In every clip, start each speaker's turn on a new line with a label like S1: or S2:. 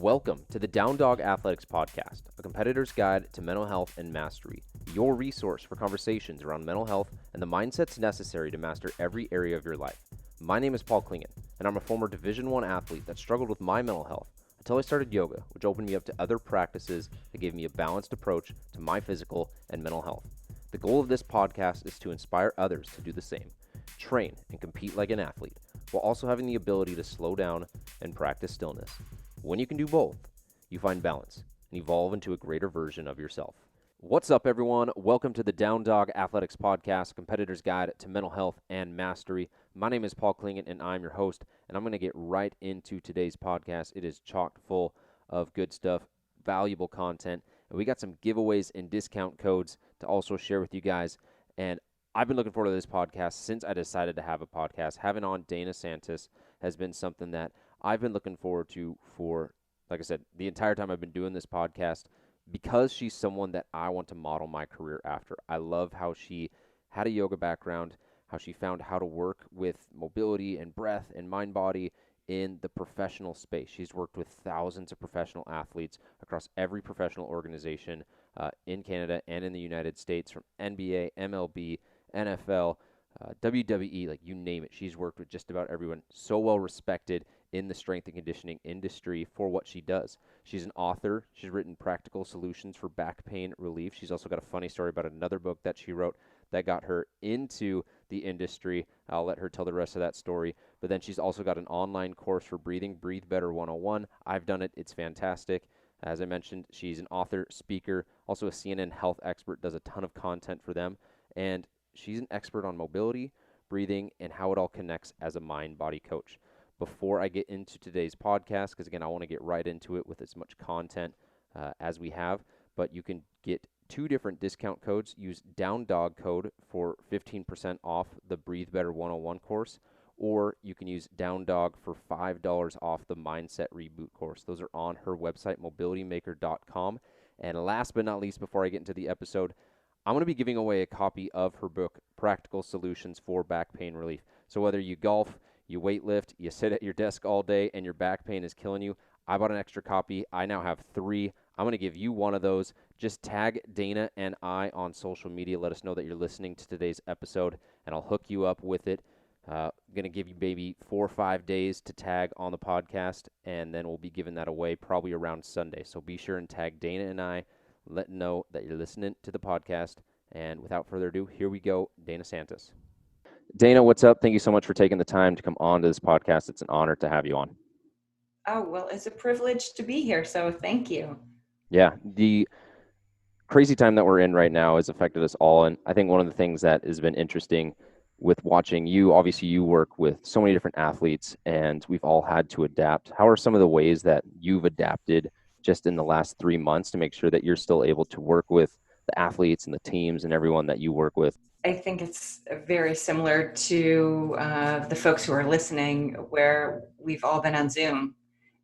S1: Welcome to the Down Dog Athletics Podcast, a competitor's guide to mental health and mastery, your resource for conversations around mental health and the mindsets necessary to master every area of your life. My name is Paul Klingen, and I'm a former Division I athlete that struggled with my mental health until I started yoga, which opened me up to other practices that gave me a balanced approach to my physical and mental health. The goal of this podcast is to inspire others to do the same, train and compete like an athlete, while also having the ability to slow down and practice stillness. When you can do both, you find balance and evolve into a greater version of yourself. What's up, everyone? Welcome to the Down Dog Athletics Podcast, Competitor's Guide to Mental Health and Mastery. My name is Paul Klingen, and I'm your host, and I'm going to get right into today's podcast. It is chock full of good stuff, valuable content, and we got some giveaways and discount codes to also share with you guys. And I've been looking forward to this podcast since I decided to have a podcast. Having on Dana Santos has been something that I've been looking forward to for, like I said, the entire time I've been doing this podcast, because she's someone that I want to model my career after. I love how she had a yoga background, how she found how to work with mobility and breath and mind body in the professional space. She's worked with thousands of professional athletes across every professional organization in Canada and in the United States, from NBA, MLB, NFL, WWE, like you name it. She's worked with just about everyone. So well respected in the strength and conditioning industry for what she does. She's an author. She's written practical solutions for back pain relief. She's also got a funny story about another book that she wrote that got her into the industry. I'll let her tell the rest of that story. But then she's also got an online course for breathing, Breathe Better 101. I've done it. It's fantastic. As I mentioned, she's an author, speaker, also a CNN health expert, does a ton of content for them. And she's an expert on mobility, breathing, and how it all connects as a mind-body coach. Before I get into today's podcast, because again, I want to get right into it with as much content as we have, but you can get two different discount codes. Use Down Dog code for 15% off the Breathe Better 101 course, or you can use Down Dog for $5 off the Mindset Reboot course. Those are on her website, mobilitymaker.com. And last but not least, before I get into the episode, I'm going to be giving away a copy of her book, Practical Solutions for Back Pain Relief. So whether you golf, you weightlift, you sit at your desk all day, and your back pain is killing you, I bought an extra copy. I now have 3. I'm going to give you one of those. Just tag Dana and I on social media. Let us know that you're listening to today's episode, and I'll hook you up with it. I'm going to give you maybe 4 or 5 days to tag on the podcast, and then we'll be giving that away probably around Sunday. So be sure and tag Dana and I. Let know that you're listening to the podcast. And without further ado, here we go, Dana Santos. Dana, what's up? Thank you so much for taking the time to come on to this podcast. It's an honor to have you on.
S2: Oh, well, it's a privilege to be here, so thank you.
S1: Yeah, the crazy time that we're in right now has affected us all. And I think one of the things that has been interesting with watching you, obviously you work with so many different athletes, and we've all had to adapt. How are some of the ways that you've adapted just in the last 3 months to make sure that you're still able to work with the athletes and the teams and everyone that you work with?
S2: I think it's very similar to the folks who are listening, where we've all been on Zoom.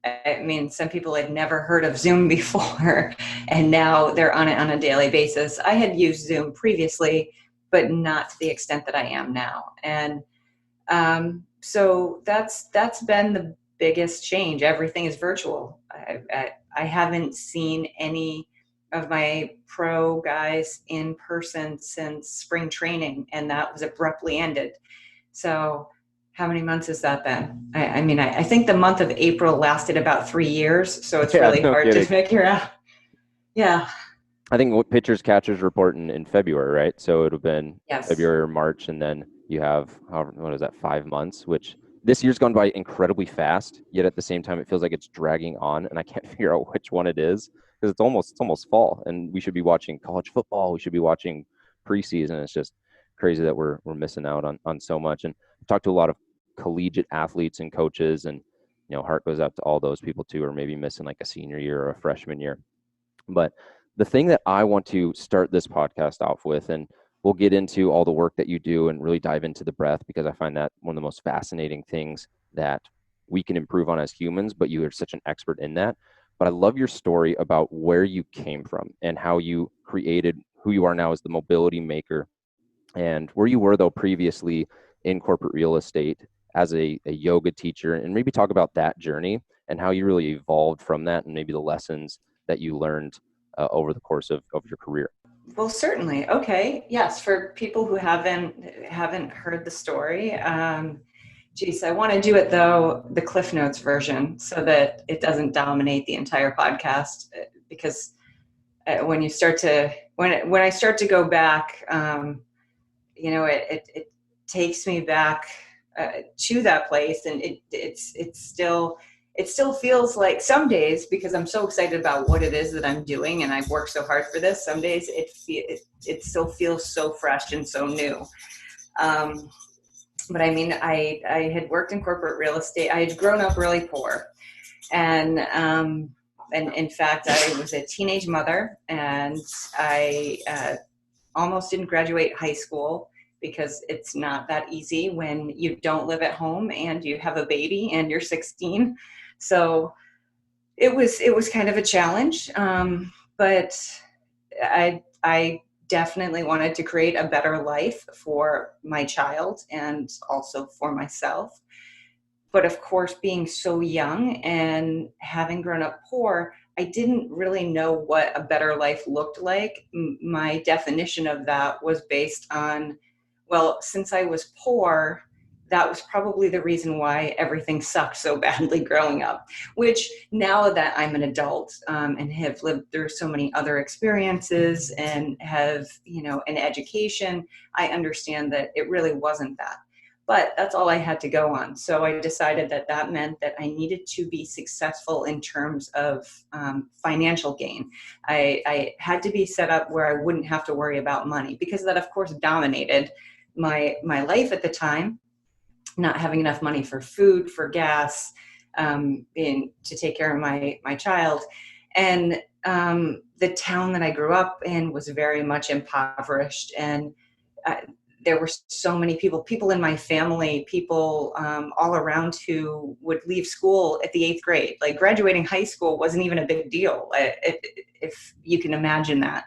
S2: I mean, some people had never heard of Zoom before, and now they're on it on a daily basis. I had used Zoom previously, but not to the extent that I am now. And so that's been the biggest change. Everything is virtual. I haven't seen any of my pro guys in person since spring training, and that was abruptly ended. So how many months has that been? I mean, I think the month of April lasted about 3 years, so it's really hard to figure out. Yeah.
S1: I think what pitchers, catchers report in February, right? So it would have been
S2: Yes.
S1: February or March, and then you have, what is that, 5 months, which this year's gone by incredibly fast, yet at the same time it feels like it's dragging on, and I can't figure out which one it is, because it's almost fall, and we should be watching college football, we should be watching preseason. It's just crazy that we're missing out on so much. And I've talked to a lot of collegiate athletes and coaches, and heart goes out to all those people too, or maybe missing like a senior year or a freshman year. But the thing that I want to start this podcast off with, and we'll get into all the work that you do and really dive into the breath, because I find that one of the most fascinating things that we can improve on as humans, but you are such an expert in that. But I love your story about where you came from and how you created who you are now as the mobility maker, and where you were though previously in corporate real estate as a yoga teacher, and maybe talk about that journey and how you really evolved from that, and maybe the lessons that you learned over the course of your career.
S2: Well, certainly. Okay. Yes. For people who haven't heard the story, geez, I want to do it though the Cliff Notes version so that it doesn't dominate the entire podcast. Because when you start to when I start to go back, it takes me back to that place, and it still feels like some days, because I'm so excited about what it is that I'm doing and I've worked so hard for this. Some days it still feels so fresh and so new. But I mean, I had worked in corporate real estate. I had grown up really poor, and in fact, I was a teenage mother, and I almost didn't graduate high school because it's not that easy when you don't live at home and you have a baby and you're 16. So it was kind of a challenge, but I definitely wanted to create a better life for my child and also for myself. But of course, being so young and having grown up poor, I didn't really know what a better life looked like. My definition of that was based on, well, since I was poor, that was probably the reason why everything sucked so badly growing up, which now that I'm an adult and have lived through so many other experiences and have, an education, I understand that it really wasn't that. But that's all I had to go on. So I decided that meant that I needed to be successful in terms of financial gain. I had to be set up where I wouldn't have to worry about money, because that, of course, dominated my life at the time. Not having enough money for food, for gas, to take care of my child. And the town that I grew up in was very much impoverished, and there were so many people in my family, people all around who would leave school at the 8th grade. Like, graduating high school wasn't even a big deal, if you can imagine that.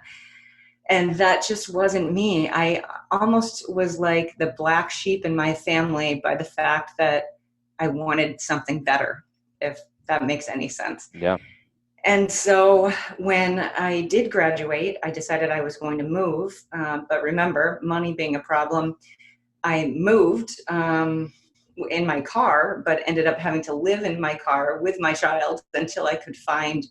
S2: And that just wasn't me. I almost was like the black sheep in my family by the fact that I wanted something better, if that makes any sense.
S1: Yeah.
S2: And so when I did graduate, I decided I was going to move. But remember, money being a problem, I moved in my car, but ended up having to live in my car with my child until I could find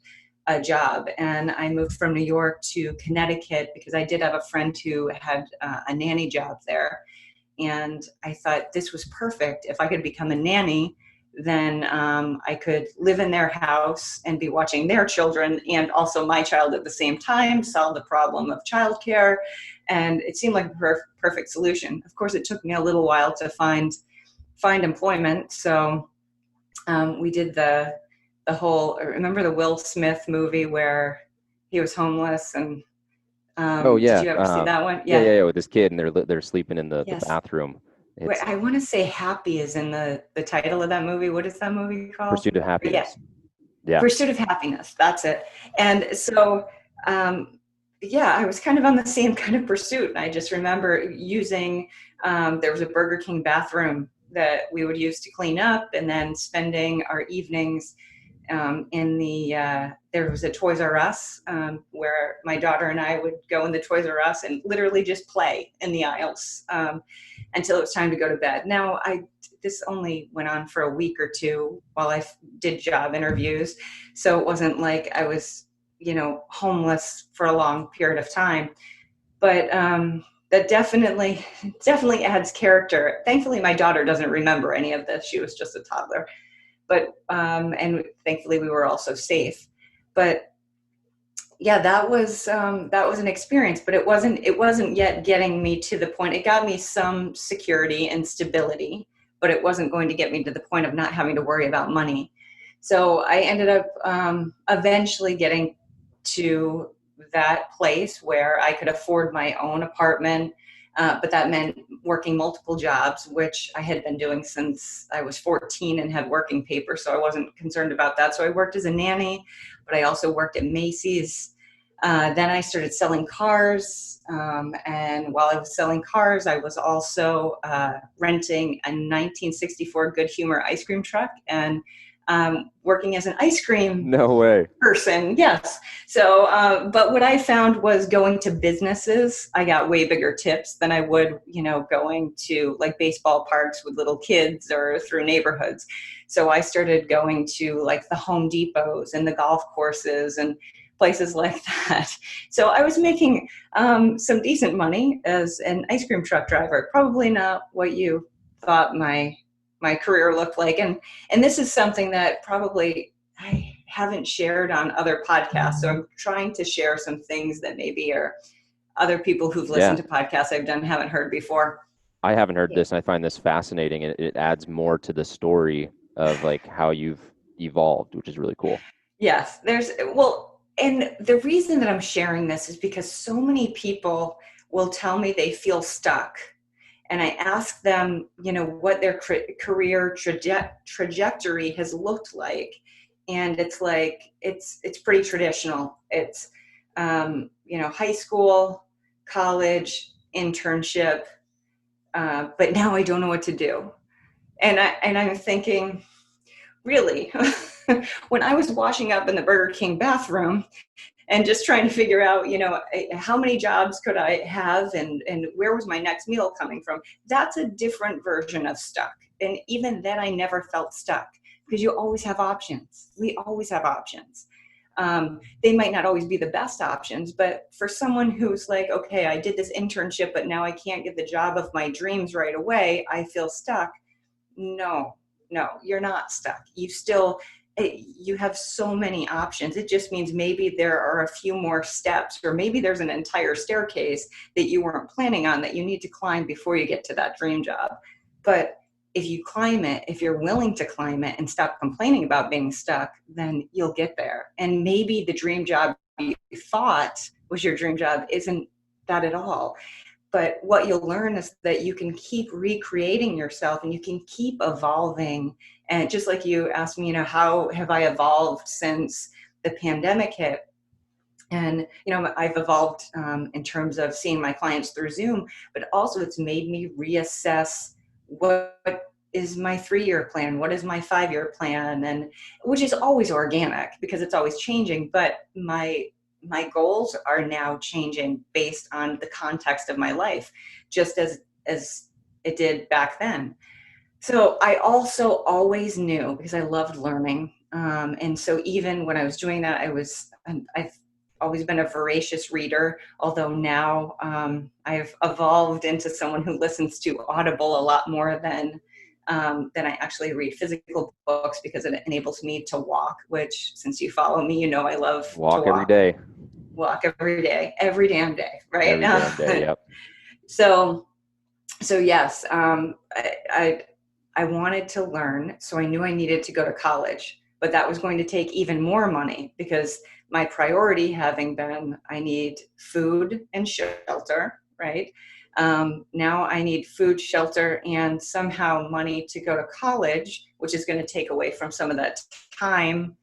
S2: a job. And I moved from New York to Connecticut because I did have a friend who had a nanny job there. And I thought this was perfect. If I could become a nanny, then I could live in their house and be watching their children and also my child at the same time, solve the problem of childcare. And it seemed like a perfect solution. Of course, it took me a little while to find employment. So we did the whole, remember the Will Smith movie where he was homeless, and
S1: Oh yeah.
S2: did you ever see that one?
S1: Yeah. With this kid, and they're sleeping in the
S2: Yes.
S1: bathroom.
S2: Wait, I want to say Happy is in the title of that movie. What is that movie called?
S1: Pursuit of Happiness. Yeah.
S2: Pursuit of Happiness. That's it. And so, I was kind of on the same kind of pursuit. And I just remember using, there was a Burger King bathroom that we would use to clean up, and then spending our evenings there was a Toys R Us where my daughter and I would go in the Toys R Us and literally just play in the aisles until it was time to go to bed. Now, this only went on for a week or two while I did job interviews, so it wasn't like I was, homeless for a long period of time. But that definitely adds character. Thankfully, my daughter doesn't remember any of this. She was just a toddler. But and thankfully we were also safe. But yeah, that was an experience, but it wasn't yet getting me to the point. It got me some security and stability, but it wasn't going to get me to the point of not having to worry about money. So I ended up eventually getting to that place where I could afford my own apartment. But that meant working multiple jobs, which I had been doing since I was 14 and had working papers, so I wasn't concerned about that. So I worked as a nanny, but I also worked at Macy's. Then I started selling cars. And while I was selling cars, I was also renting a 1964 Good Humor ice cream truck and working as an ice cream
S1: No way.
S2: person. Yes. So, but what I found was going to businesses, I got way bigger tips than I would, going to like baseball parks with little kids or through neighborhoods. So I started going to like the Home Depots and the golf courses and places like that. So I was making some decent money as an ice cream truck driver. Probably not what you thought my career looked like. And this is something that probably I haven't shared on other podcasts. So I'm trying to share some things that maybe are other people who've listened
S1: Yeah.
S2: to podcasts I've done haven't heard before.
S1: I haven't heard this, and I find this fascinating, and it adds more to the story of like how you've evolved, which is really cool.
S2: Yes, and the reason that I'm sharing this is because so many people will tell me they feel stuck. And I ask them, what their career trajectory has looked like. And it's like, it's pretty traditional. It's, high school, college, internship, but now I don't know what to do. And I'm thinking, really, when I was washing up in the Burger King bathroom and just trying to figure out, how many jobs could I have and where was my next meal coming from? That's a different version of stuck. And even then, I never felt stuck because you always have options. We always have options. They might not always be the best options, but for someone who's like, okay, I did this internship, but now I can't get the job of my dreams right away, I feel stuck. No, you're not stuck. You have so many options. It just means maybe there are a few more steps, or maybe there's an entire staircase that you weren't planning on that you need to climb before you get to that dream job. But if you climb it, if you're willing to climb it and stop complaining about being stuck, then you'll get there. And maybe the dream job you thought was your dream job isn't that at all. But what you'll learn is that you can keep recreating yourself and you can keep evolving. And just like you asked me, how have I evolved since the pandemic hit? And, I've evolved in terms of seeing my clients through Zoom, but also it's made me reassess what is my 3-year plan, what is my 5-year plan, and which is always organic because it's always changing. But my goals are now changing based on the context of my life, just as it did back then. So I also always knew, because I loved learning. And so even when I was doing that, I've always been a voracious reader, although now I've evolved into someone who listens to Audible a lot more than I actually read physical books, because it enables me to walk, which, since you follow me, I love to
S1: Walk every day.
S2: Walk every day, every damn day, right?
S1: Every damn day. Yep.
S2: So yes, I wanted to learn, so I knew I needed to go to college, but that was going to take even more money, because my priority having been, I need food and shelter, right? Now I need food, shelter, and somehow money to go to college, which is going to take away from some of that time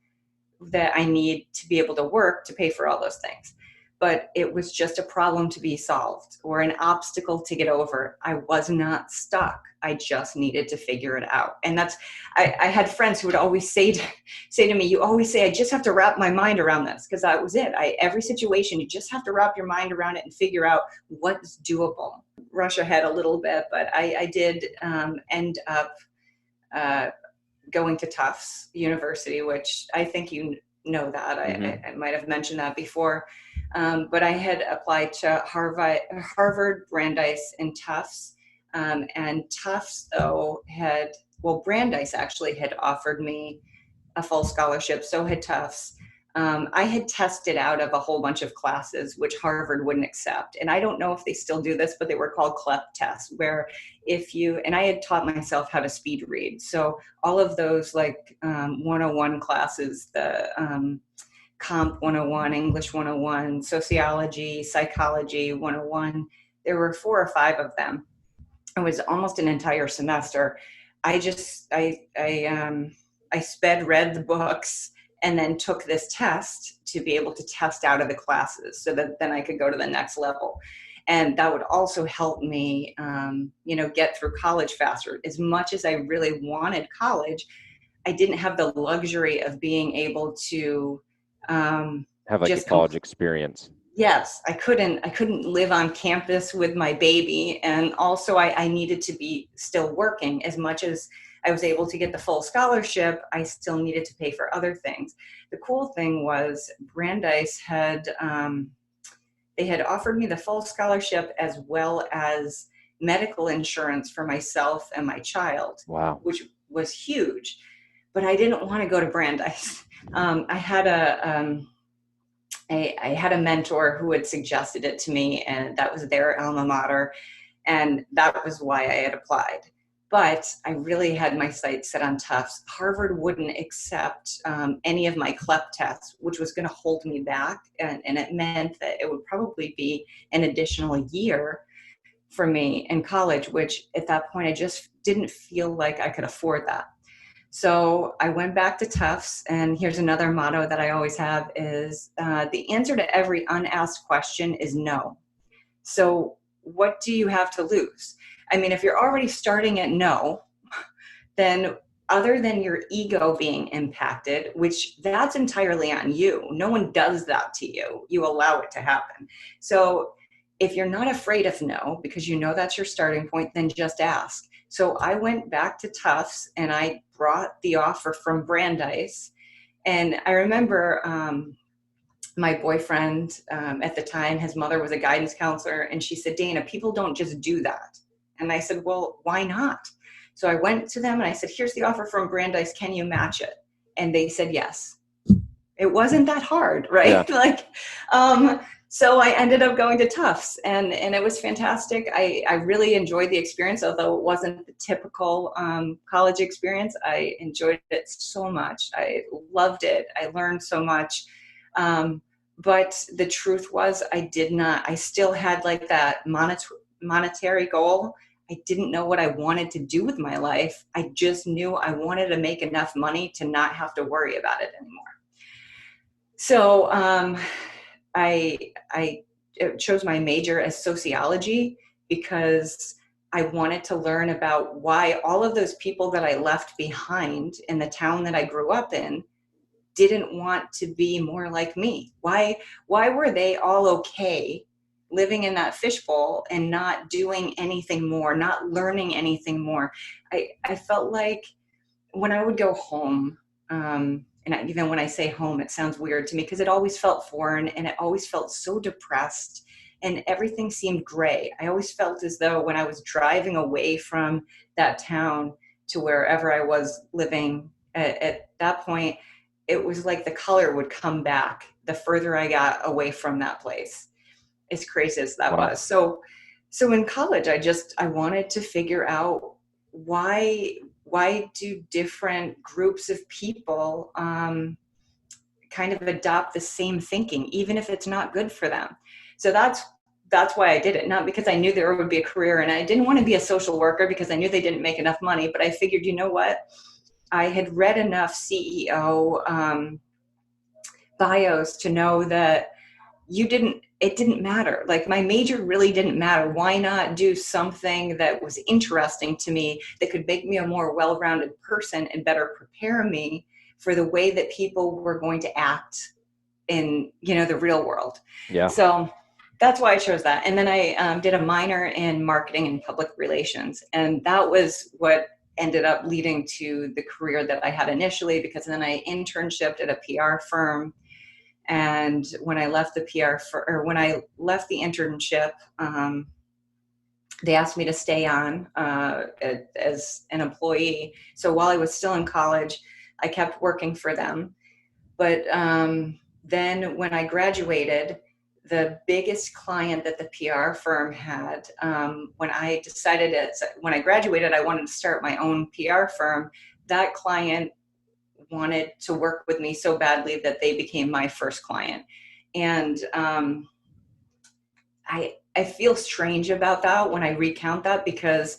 S2: that I need to be able to work to pay for all those things. But it was just a problem to be solved, or an obstacle to get over. I was not stuck. I just needed to figure it out. And I had friends who would always say to me, you always say, I just have to wrap my mind around this, because that was it. Every situation, you just have to wrap your mind around it and figure out what's doable. Rush ahead a little bit, but I did end up going to Tufts University, which I think you know that. I might have mentioned that before. But I had applied to Harvard, Brandeis, and Tufts. And Tufts, though, Brandeis actually had offered me a full scholarship, so had Tufts. I had tested out of a whole bunch of classes, which Harvard wouldn't accept. And I don't know if they still do this, but they were called CLEP tests, where and I had taught myself how to speed read. So all of those 101 classes, the Comp 101, English 101, Sociology, Psychology 101, there were 4 or 5 of them. It was almost an entire semester. I sped read the books and then took this test to be able to test out of the classes so that then I could go to the next level. And that would also help me, get through college faster. As much as I really wanted college, I didn't have the luxury of being able to
S1: Have like a
S2: just
S1: college experience.
S2: yes, I couldn't live on campus with my baby. And also I needed to be still working. As much as I was able to get the full scholarship, I still needed to pay for other things. The cool thing was Brandeis they had offered me the full scholarship as well as medical insurance for myself and my child,
S1: Wow.
S2: which was huge. But I didn't want to go to Brandeis. I had I had a mentor who had suggested it to me, and that was their alma mater, and that was why I had applied. But I really had my sights set on Tufts. Harvard wouldn't accept any of my CLEP tests, which was going to hold me back, and it meant that it would probably be an additional year for me in college, which at that point I just didn't feel like I could afford that. So I went back to Tufts, and here's another motto that I always have is the answer to every unasked question is no. So what do you have to lose? I mean, if you're already starting at no, then other than your ego being impacted, which that's entirely on you. No one does that to you. You allow it to happen. So if you're not afraid of no, because you know that's your starting point, then just ask. So I went back to Tufts and I brought the offer from Brandeis. And I remember my boyfriend at the time, his mother was a guidance counselor, and she said, Dana, people don't just do that. And I said, well, why not? So I went to them and I said, here's the offer from Brandeis. Can you match it? And they said, yes. It wasn't that hard, right?
S1: Yeah.
S2: So I ended up going to Tufts, and it was fantastic. I really enjoyed the experience, although it wasn't the typical college experience. I enjoyed it so much. I loved it. I learned so much. But the truth was I still had like that monetary goal. I didn't know what I wanted to do with my life. I just knew I wanted to make enough money to not have to worry about it anymore. So I chose my major as sociology because I wanted to learn about why all of those people that I left behind in the town that I grew up in didn't want to be more like me. Why were they all okay living in that fishbowl and not doing anything more, not learning anything more? I felt like when I would go home, even when I say home, it sounds weird to me because it always felt foreign and it always felt so depressed and everything seemed gray. I always felt as though when I was driving away from that town to wherever I was living at that point, it was like the color would come back the further I got away from that place. As crazy as that
S1: Wow.
S2: was. So in college, I wanted to figure out why do different groups of people kind of adopt the same thinking, even if it's not good for them. So that's why I did it, not because I knew there would be a career, and I didn't want to be a social worker because I knew they didn't make enough money, but I figured, you know what? I had read enough CEO bios to know that it didn't matter. Like my major really didn't matter. Why not do something that was interesting to me that could make me a more well-rounded person and better prepare me for the way that people were going to act in, the real world.
S1: Yeah.
S2: So that's why I chose that. And then I did a minor in marketing and public relations. And that was what ended up leading to the career that I had initially, because then I internshiped at a PR firm. And when I left the internship, they asked me to stay on as an employee. So while I was still in college, I kept working for them. But then when I graduated, the biggest client that the PR firm had, when I graduated, I wanted to start my own PR firm. That client wanted to work with me so badly that they became my first client. And I feel strange about that when I recount that, because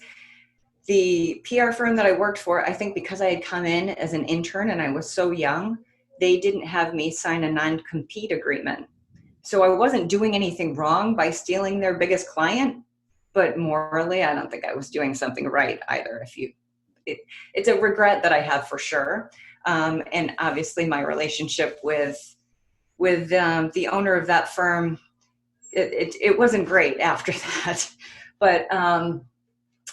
S2: the PR firm that I worked for, I think because I had come in as an intern and I was so young, they didn't have me sign a non-compete agreement. So I wasn't doing anything wrong by stealing their biggest client, but morally, I don't think I was doing something right either. It's a regret that I have for sure. And obviously my relationship with the owner of that firm, it wasn't great after that. But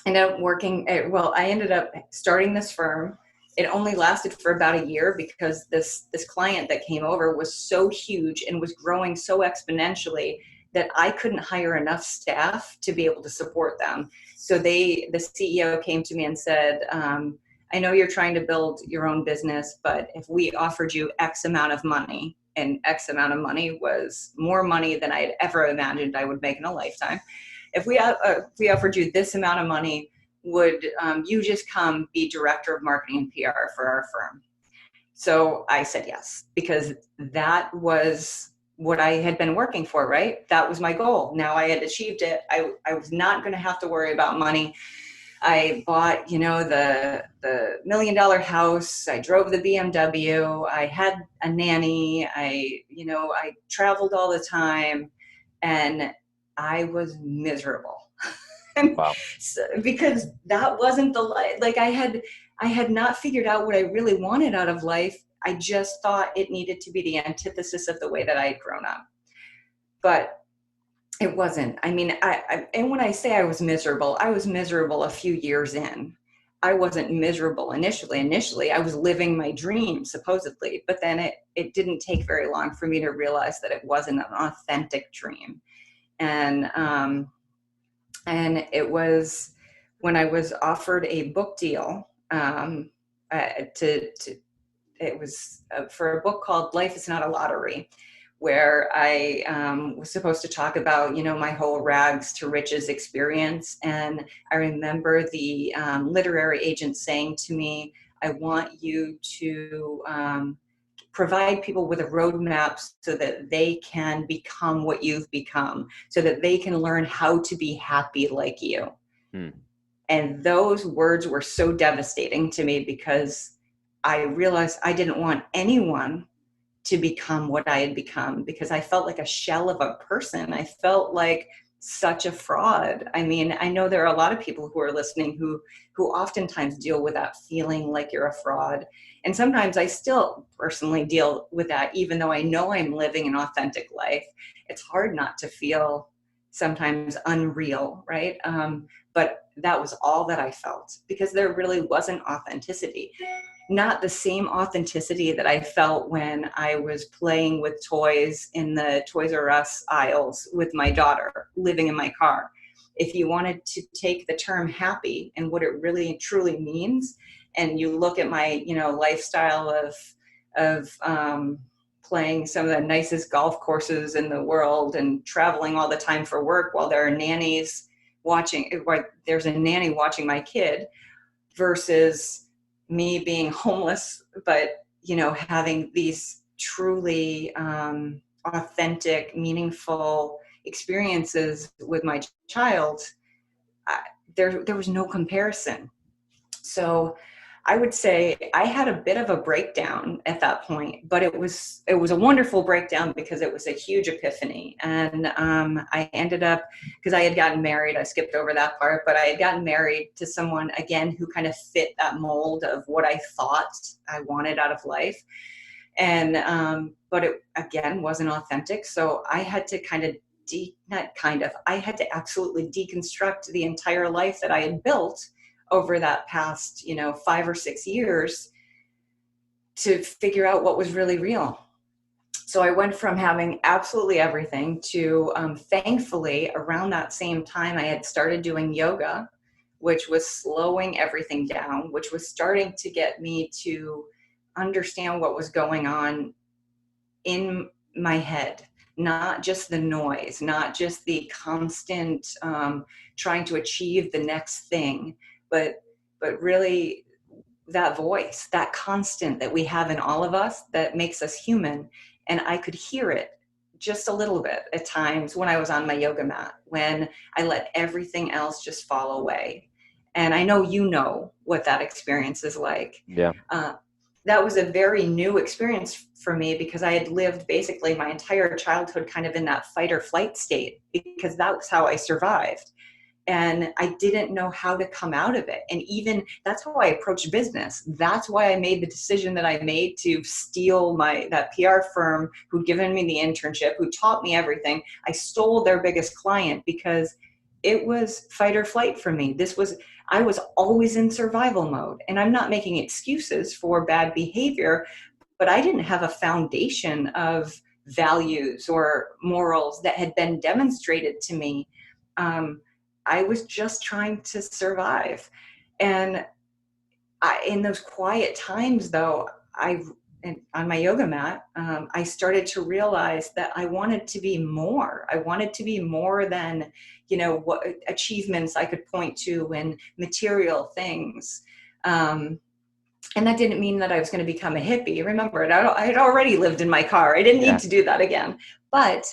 S2: ended up working, well, I ended up starting this firm. It only lasted for about a year because this client that came over was so huge and was growing so exponentially that I couldn't hire enough staff to be able to support them. So the CEO came to me and said, I know you're trying to build your own business, but if we offered you X amount of money, and X amount of money was more money than I had ever imagined I would make in a lifetime. If we offered you this amount of money, would you just come be director of marketing and PR for our firm? So I said yes, because that was what I had been working for, right? That was my goal. Now I had achieved it. I was not going to have to worry about money. I bought, the $1 million house. I drove the BMW. I had a nanny. I traveled all the time, and I was miserable.
S1: Wow.
S2: Because that wasn't the life. Like I had not figured out what I really wanted out of life. I just thought it needed to be the antithesis of the way that I had grown up. But it wasn't. I mean, and when I say I was miserable a few years in. I wasn't miserable initially. Initially, I was living my dream, supposedly, but then it didn't take very long for me to realize that it wasn't an authentic dream. And it was when I was offered a book deal it was for a book called Life is Not a Lottery, where I was supposed to talk about, my whole rags to riches experience. And I remember the literary agent saying to me, I want you to provide people with a roadmap so that they can become what you've become, so that they can learn how to be happy like you.
S1: Hmm.
S2: And those words were so devastating to me because I realized I didn't want anyone to become what I had become, because I felt like a shell of a person. I felt like such a fraud. I mean, I know there are a lot of people who are listening who oftentimes deal with that feeling like you're a fraud. And sometimes I still personally deal with that, even though I know I'm living an authentic life. It's hard not to feel sometimes unreal, right? But that was all that I felt, because there really wasn't authenticity. Not the same authenticity that I felt when I was playing with toys in the Toys R Us aisles with my daughter, living in my car. If you wanted to take the term happy and what it really truly means, and you look at my, lifestyle of playing some of the nicest golf courses in the world and traveling all the time for work while there are nannies watching, or there's a nanny watching my kid, versus me being homeless, but having these truly authentic, meaningful experiences with my child, there was no comparison. So I would say I had a bit of a breakdown at that point, but it was a wonderful breakdown because it was a huge epiphany. And I ended up, because I had gotten married, I skipped over that part, but I had gotten married to someone, again, who kind of fit that mold of what I thought I wanted out of life. And but it, again, wasn't authentic. So I had to I had to absolutely deconstruct the entire life that I had built over that past, 5 or 6 years to figure out what was really real. So I went from having absolutely everything to, thankfully, around that same time, I had started doing yoga, which was slowing everything down, which was starting to get me to understand what was going on in my head, not just the noise, not just the constant trying to achieve the next thing, but really that voice, that constant that we have in all of us that makes us human. And I could hear it just a little bit at times when I was on my yoga mat, when I let everything else just fall away. And I know what that experience is like.
S1: Yeah.
S2: that was a very new experience for me, because I had lived basically my entire childhood kind of in that fight or flight state, because that's how I survived. And I didn't know how to come out of it. And even that's how I approached business. That's why I made the decision that I made to steal that PR firm who'd given me the internship, who taught me everything. I stole their biggest client because it was fight or flight for me. I was always in survival mode. And I'm not making excuses for bad behavior, but I didn't have a foundation of values or morals that had been demonstrated to me. I was just trying to survive. And in those quiet times, though, on my yoga mat, I started to realize that I wanted to be more. I wanted to be more than, what achievements I could point to and material things. And that didn't mean that I was going to become a hippie. Remember, I had already lived in my car. I didn't need to do that again. But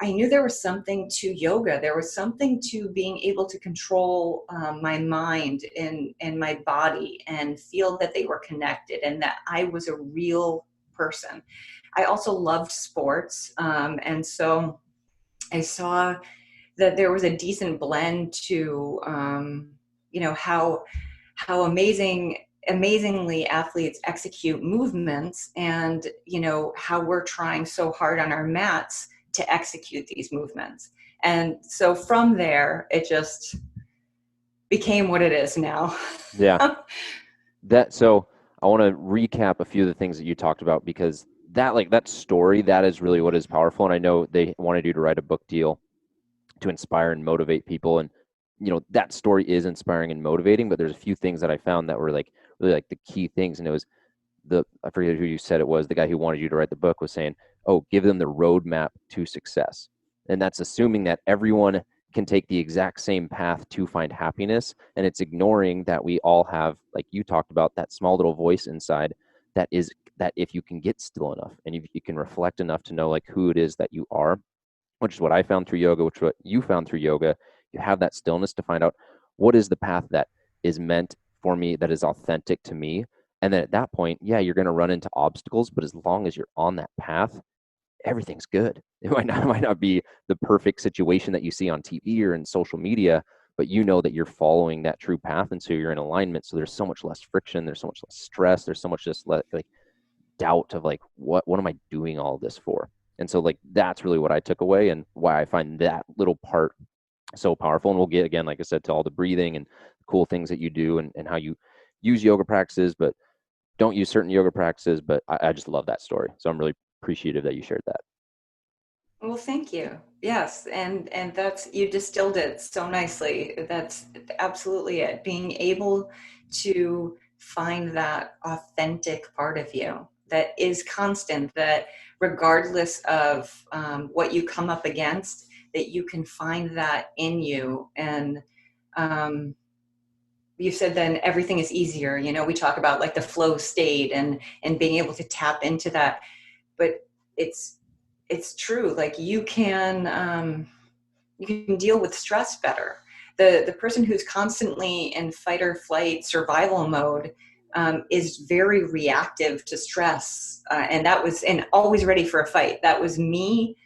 S2: I knew there was something to yoga. There was something to being able to control my mind and my body and feel that they were connected and that I was a real person. I also loved sports. And so I saw that there was a decent blend to, how amazingly athletes execute movements, and how we're trying so hard on our mats to execute these movements. And so from there it just became what it is now.
S1: Yeah. So I want to recap a few of the things that you talked about, because that story, that is really what is powerful. And I know they wanted you to write a book deal to inspire and motivate people. And, that story is inspiring and motivating, but there's a few things that I found that were really the key things. And it was I forget who you said it was, the guy who wanted you to write the book was saying, oh, give them the roadmap to success. And that's assuming that everyone can take the exact same path to find happiness. And it's ignoring that we all have, like you talked about, that small little voice inside that if you can get still enough and if you can reflect enough to know who it is that you are, which is what I found through yoga, which is what you found through yoga. You have that stillness to find out what is the path that is meant for me, that is authentic to me. And then at that point, yeah, you're going to run into obstacles, but as long as you're on that path, everything's good. It might not be the perfect situation that you see on TV or in social media, but you know that you're following that true path. And so you're in alignment. So there's so much less friction. There's so much less stress. There's so much just doubt of what am I doing all this for? And so that's really what I took away and why I find that little part so powerful. And we'll get, again, like I said, to all the breathing and cool things that you do and how you use yoga practices, but don't use certain yoga practices. But I just love that story. So I'm really appreciative that you shared that.
S2: Well, thank you. Yes, and that's, you distilled it so nicely. That's absolutely it. Being able to find that authentic part of you that is constant, that regardless of what you come up against, that you can find that in you. And you said then everything is easier. We talk about the flow state and being able to tap into that, but it's true. You can deal with stress better. The person who's constantly in fight or flight survival mode is very reactive to stress, and always ready for a fight. That was me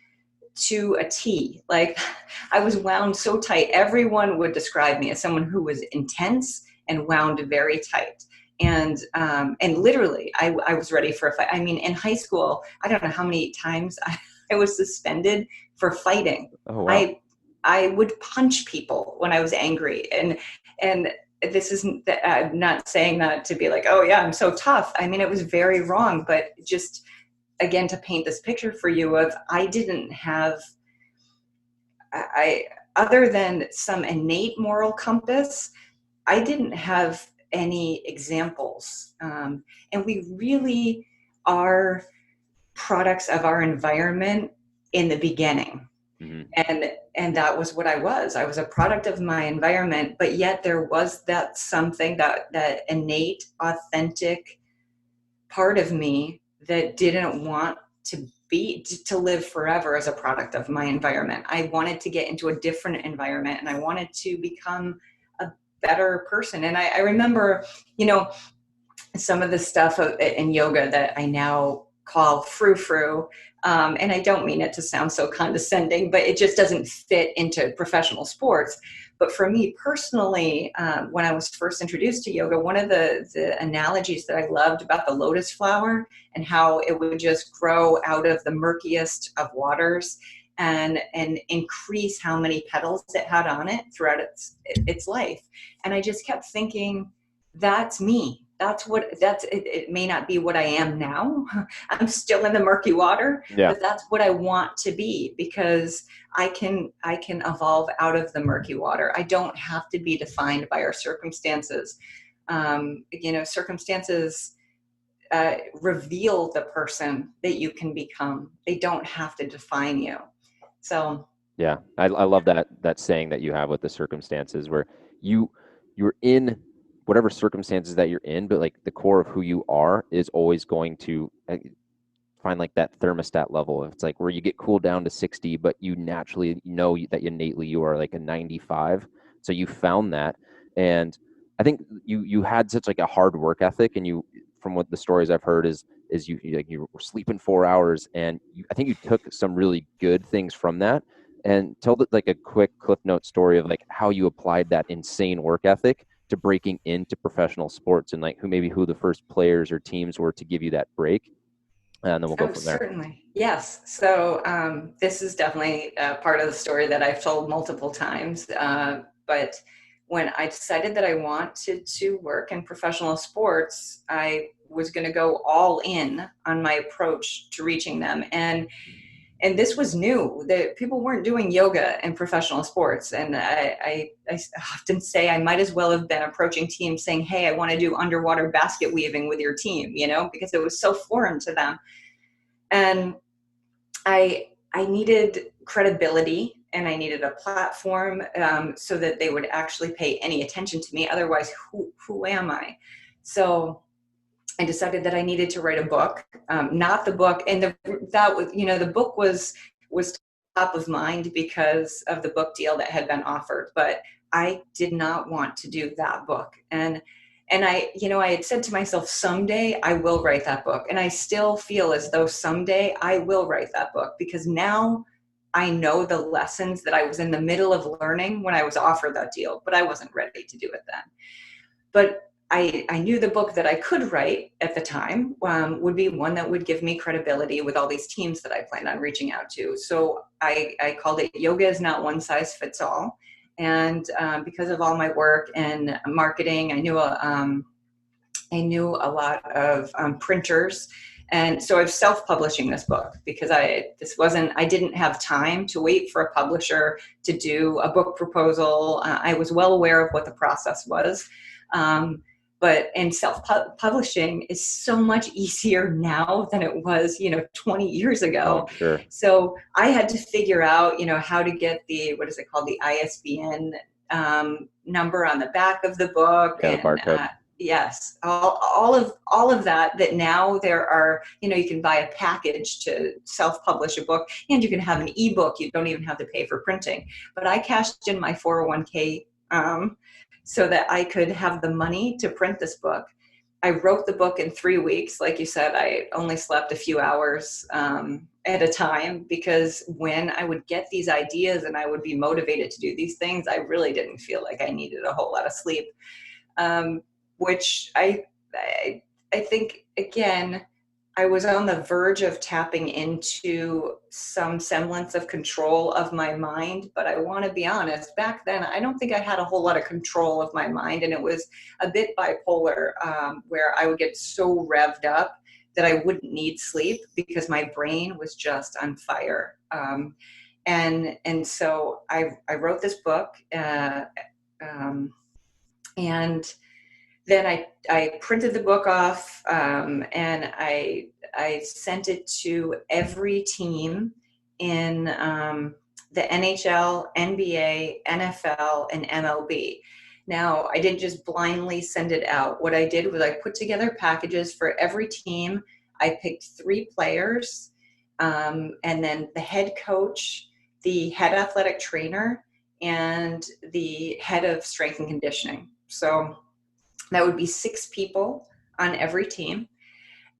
S2: to a T. I was wound so tight. Everyone would describe me as someone who was intense and wound very tight. And literally, I was ready for a fight. I mean, in high school, I don't know how many times I was suspended for fighting.
S1: Oh, wow.
S2: I would punch people when I was angry, and this isn't. I'm not saying that to be oh yeah, I'm so tough. I mean, it was very wrong, but just again to paint this picture for you of I didn't have. I other than some innate moral compass, I didn't have any examples. And we really are products of our environment in the beginning. Mm-hmm. And that was what I was. I was a product of my environment, but yet there was that something, that innate, authentic part of me that didn't want to live forever as a product of my environment. I wanted to get into a different environment, and I wanted to become a better person. And I remember, some of the stuff in yoga that I now call frou-frou. And I don't mean it to sound so condescending, but it just doesn't fit into professional sports. But for me personally, when I was first introduced to yoga, one of the analogies that I loved about the lotus flower and how it would just grow out of the murkiest of waters and increase how many petals it had on it throughout its life. And I just kept thinking, that's me. It may not be what I am now. I'm still in the murky water,
S1: Yeah.
S2: but that's what I want to be, because I can evolve out of the murky water. I don't have to be defined by our circumstances. Circumstances reveal the person that you can become. They don't have to define you. So
S1: Yeah, I love that saying that you have with the circumstances, where you you're in whatever circumstances that you're in, but like the core of who you are is always going to find like that thermostat level. It's like where you get cooled down to 60, but you naturally know that innately you are like a 95. So you found that, and I think you had such like a hard work ethic, and you, from what the stories I've heard, is you were sleeping 4 hours, and I think you took some really good things from that, and tell like a quick cliff note story of like how you applied that insane work ethic to breaking into professional sports, and like who the first players or teams were to give you that break, and then we'll go
S2: Oh,
S1: from there.
S2: certainly. Yes. So this is definitely part of the story that I've told multiple times. But when I decided that I wanted to work in professional sports, I was going to go all in on my approach to reaching them. And this was new, that people weren't doing yoga in professional sports. And I often say I might as well have been approaching teams saying, hey, I want to do underwater basket weaving with your team, because it was so foreign to them. And I needed credibility, and I needed a platform, so that they would actually pay any attention to me. Otherwise, who am I? So I decided that I needed to write a book, not the book. And the book was top of mind because of the book deal that had been offered, but I did not want to do that book. And I had said to myself, someday I will write that book. And I still feel as though someday I will write that book, because now I know the lessons that I was in the middle of learning when I was offered that deal, but I wasn't ready to do it then. But I knew the book that I could write at the time would be one that would give me credibility with all these teams that I planned on reaching out to. So I called it Yoga is Not One Size Fits All. And because of all my work in marketing, I knew a lot of printers. And so I was self-publishing this book because I didn't have time to wait for a publisher to do a book proposal. I was well aware of what the process was. But self-publishing is so much easier now than it was, 20 years
S1: Oh,
S2: ago.
S1: I'm sure.
S2: So I had to figure out, how to get what is it called? The ISBN number on the back of the book.
S1: Yeah, the
S2: And
S1: barcode.
S2: yes, all of that now there are, you can buy a package to self-publish a book, and you can have an ebook. You don't even have to pay for printing. But I cashed in my 401k, so that I could have the money to print this book. I wrote the book in 3 weeks. Like you said, I only slept a few hours at a time, because when I would get these ideas and I would be motivated to do these things, I really didn't feel like I needed a whole lot of sleep. Which I think, again, I was on the verge of tapping into some semblance of control of my mind, but I want to be honest, back then, I don't think I had a whole lot of control of my mind, and it was a bit bipolar, where I would get so revved up that I wouldn't need sleep because my brain was just on fire. And so I wrote this book, and then I printed the book off, and I sent it to every team in the NHL, NBA, NFL, and MLB. Now, I didn't just blindly send it out. What I did was I put together packages for every team. I picked 3 players, and then the head coach, the head athletic trainer, and the head of strength and conditioning. So that would be 6 people on every team.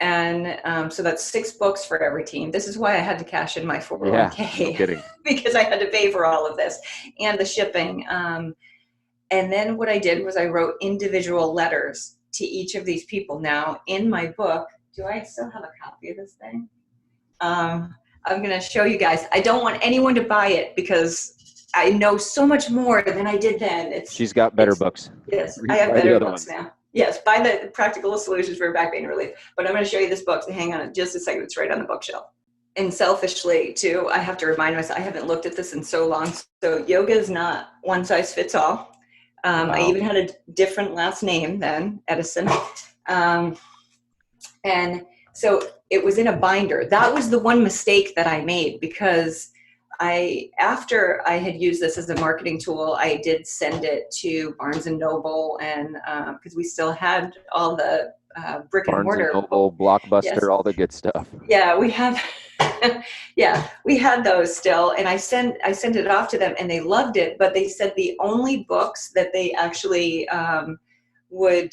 S2: And so that's 6 books for every team. This is why I had to cash in my
S1: Yeah,
S2: 401k
S1: no kidding.
S2: because I had to pay for all of this and the shipping. And then what I did was I wrote individual letters to each of these people. Now, in my book, do I still have a copy of this thing? I'm going to show you guys. I don't want anyone to buy it because I know so much more than I did then.
S1: She's got better books.
S2: Yes, I have
S1: Buy the
S2: better
S1: other
S2: books
S1: ones.
S2: now. Yes, buy the Practical Solutions for Back Pain Relief. But I'm going to show you this book. So hang on just a second. It's right on the bookshelf. And selfishly, too, I have to remind myself, I haven't looked at this in so long. So yoga is not one size fits all.
S1: Wow.
S2: I even had a different last name then, Edison. And so it was in a binder. That was the one mistake that I made because after I had used this as a marketing tool, I did send it to Barnes and Noble, and because we still had all the brick and mortar.
S1: Barnes and Noble, Blockbuster,
S2: yes.
S1: all the good stuff.
S2: Yeah, we have. Yeah, we had those still, and I sent it off to them, and they loved it. But they said the only books that they actually would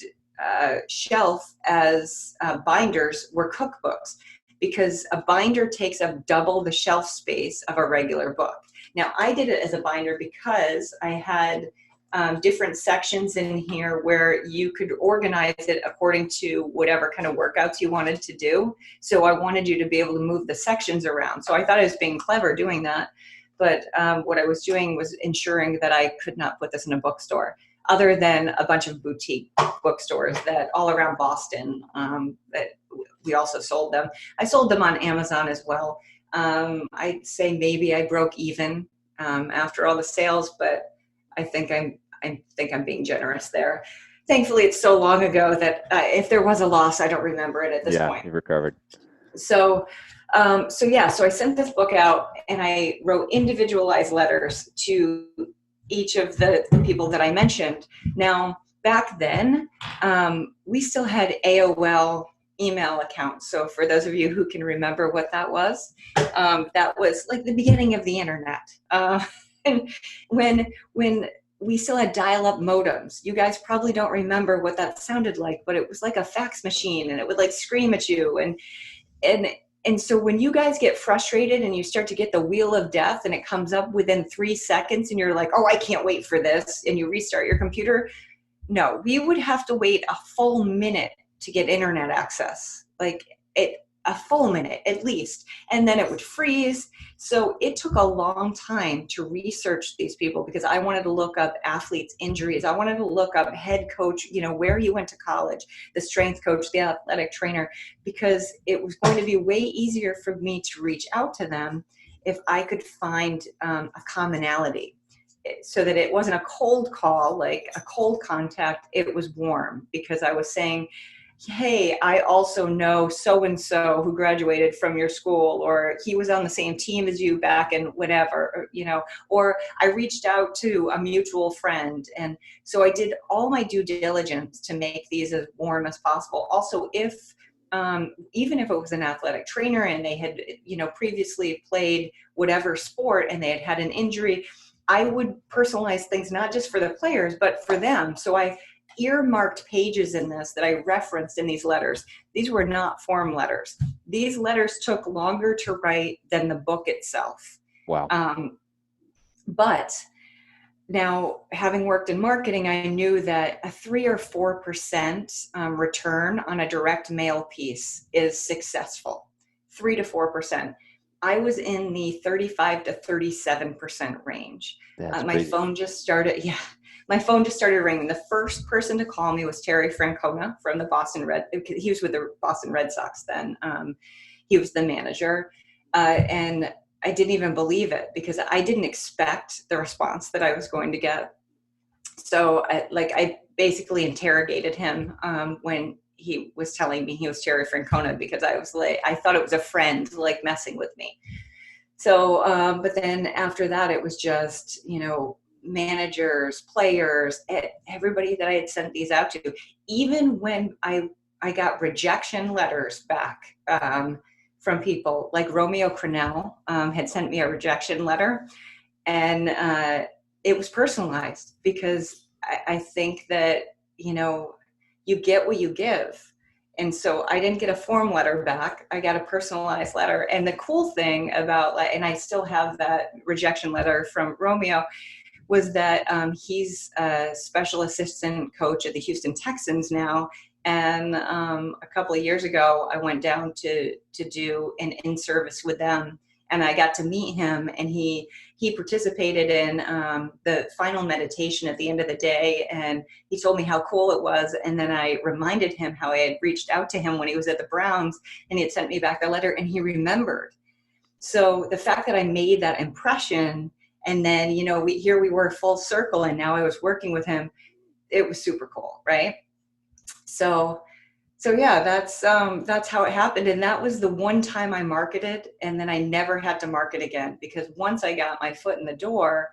S2: shelf as binders were cookbooks, because a binder takes up double the shelf space of a regular book. Now, I did it as a binder because I had different sections in here where you could organize it according to whatever kind of workouts you wanted to do. So I wanted you to be able to move the sections around. So I thought I was being clever doing that. But what I was doing was ensuring that I could not put this in a bookstore, other than a bunch of boutique bookstores that all around Boston that we also sold them. I sold them on Amazon as well. I'd say maybe I broke even after all the sales, but I think I'm being generous there. Thankfully, it's so long ago that if there was a loss, I don't remember it at this point.
S1: Yeah, you've recovered.
S2: So I sent this book out, and I wrote individualized letters to each of the people that I mentioned. Now, back then, we still had AOL email accounts. So for those of you who can remember what that was like the beginning of the internet. And when we still had dial-up modems. You guys probably don't remember what that sounded like, but it was like a fax machine, and it would like scream at you. And so when you guys get frustrated and you start to get the wheel of death and it comes up within 3 seconds and you're like, oh, I can't wait for this, and you restart your computer. No, we would have to wait a full minute to get internet access, a full minute at least, and then it would freeze. So it took a long time to research these people, because I wanted to look up athletes' injuries. I wanted to look up head coach, where you went to college, the strength coach, the athletic trainer, because it was going to be way easier for me to reach out to them if I could find a commonality, so that it wasn't a cold call, like a cold contact. It was warm, because I was saying, hey, I also know so-and-so who graduated from your school, or he was on the same team as you back in whatever, or I reached out to a mutual friend. And so I did all my due diligence to make these as warm as possible. Also, even if it was an athletic trainer and they had, previously played whatever sport and they had had an injury, I would personalize things, not just for the players, but for them. So I earmarked pages in this that I referenced in these letters. These were not form letters. These letters took longer to write than the book itself.
S1: Wow.
S2: But now, having worked in marketing, I knew that a 3 or 4% return on a direct mail piece is successful. 3 to 4%. I was in the 35 to 37% range. My phone just started. Yeah. My phone just started ringing. The first person to call me was Terry Francona from the Boston Red. He was with the Boston Red Sox then. He was the manager. And I didn't even believe it, because I didn't expect the response that I was going to get. So I basically interrogated him when he was telling me he was Terry Francona, because I thought it was a friend messing with me. So, but then after that, it was just, managers, players, everybody that I had sent these out to. Even when I got rejection letters back from people, like Romeo Crennel had sent me a rejection letter, and it was personalized, because I think that, you get what you give. And so I didn't get a form letter back. I got a personalized letter. And the cool thing about, and I still have that rejection letter from Romeo, was that he's a special assistant coach at the Houston Texans now. And a couple of years ago, I went down to do an in-service with them, and I got to meet him, and he participated in the final meditation at the end of the day, and he told me how cool it was. And then I reminded him how I had reached out to him when he was at the Browns, and he had sent me back the letter, and he remembered. So the fact that I made that impression, and then, we were full circle, and now I was working with him, it was super cool, right? So yeah, that's how it happened. And that was the one time I marketed, and then I never had to market again, because once I got my foot in the door,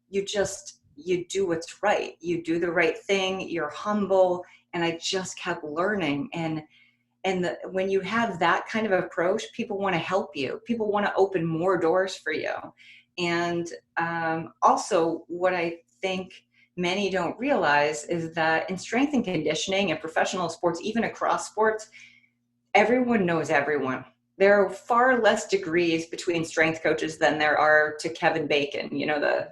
S2: you do what's right. You do the right thing. You're humble. And I just kept learning. And when you have that kind of approach, people want to help you. People want to open more doors for you. And also, what I think many don't realize is that in strength and conditioning and professional sports, even across sports, everyone knows everyone. There are far less degrees between strength coaches than there are to Kevin Bacon, the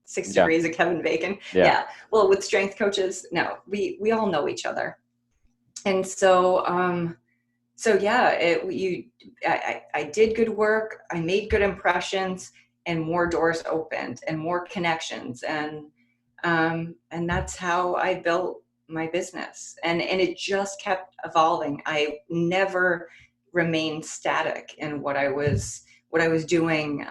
S2: 6 degrees of Kevin Bacon. Yeah. Well, with strength coaches, no, we all know each other. And so, yeah, I did good work. I made good impressions, and more doors opened and more connections. And that's how I built my business. And it just kept evolving. I never remained static in what I was doing,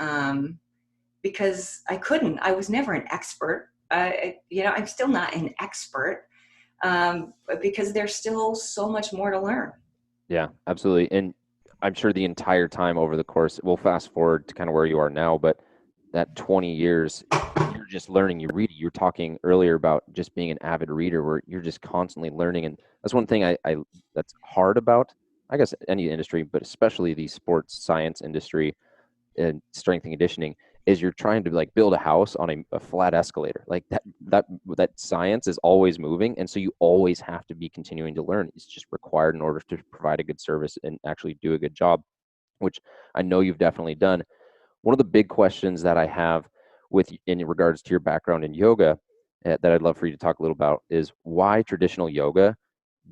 S2: because I couldn't. I was never an expert. I'm still not an expert, because there's still so much more to learn.
S1: Yeah, absolutely. And I'm sure the entire time over the course, we'll fast forward to kind of where you are now, but that 20 years, you're just learning, you read. You were talking earlier about just being an avid reader, where you're just constantly learning. And that's one thing I that's hard about, I guess, any industry, but especially the sports science industry and strength and conditioning, is you're trying to like build a house on a flat escalator. Like that science is always moving, and so you always have to be continuing to learn. It's just required in order to provide a good service and actually do a good job, which I know you've definitely done. One of the big questions that I have in regards to your background in yoga, that I'd love for you to talk a little about, is why traditional yoga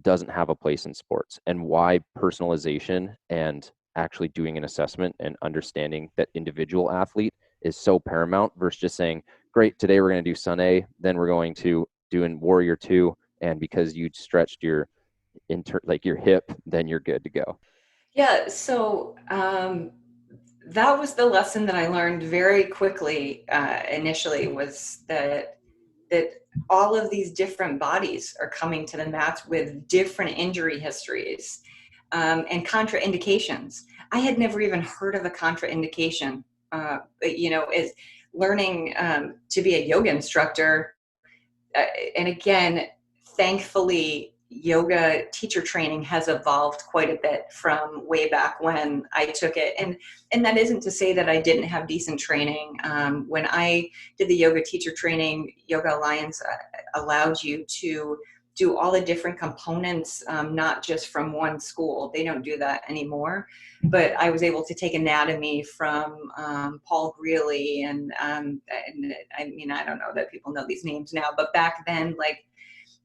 S1: doesn't have a place in sports, and why personalization and actually doing an assessment and understanding that individual athlete is so paramount versus just saying, great, today we're going to do Sun A, then we're going to do in Warrior 2, and because you stretched your your hip, then you're good to go.
S2: Yeah, so that was the lesson that I learned very quickly, initially, was that all of these different bodies are coming to the mats with different injury histories, and contraindications. I had never even heard of a contraindication. Is learning to be a yoga instructor. And again, thankfully, yoga teacher training has evolved quite a bit from way back when I took it. And that isn't to say that I didn't have decent training. When I did the yoga teacher training, Yoga Alliance allowed you to do all the different components, not just from one school. They don't do that anymore. But I was able to take anatomy from Paul Greeley, and I mean, I don't know that people know these names now, but back then, like,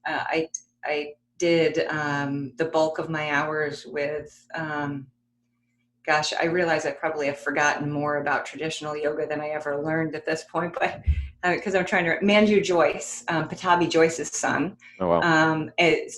S2: I did the bulk of my hours with, gosh, I realize I probably have forgotten more about traditional yoga than I ever learned at this point, but because I'm trying to, Manju Joyce, Patabi Joyce's son.
S1: Oh, wow.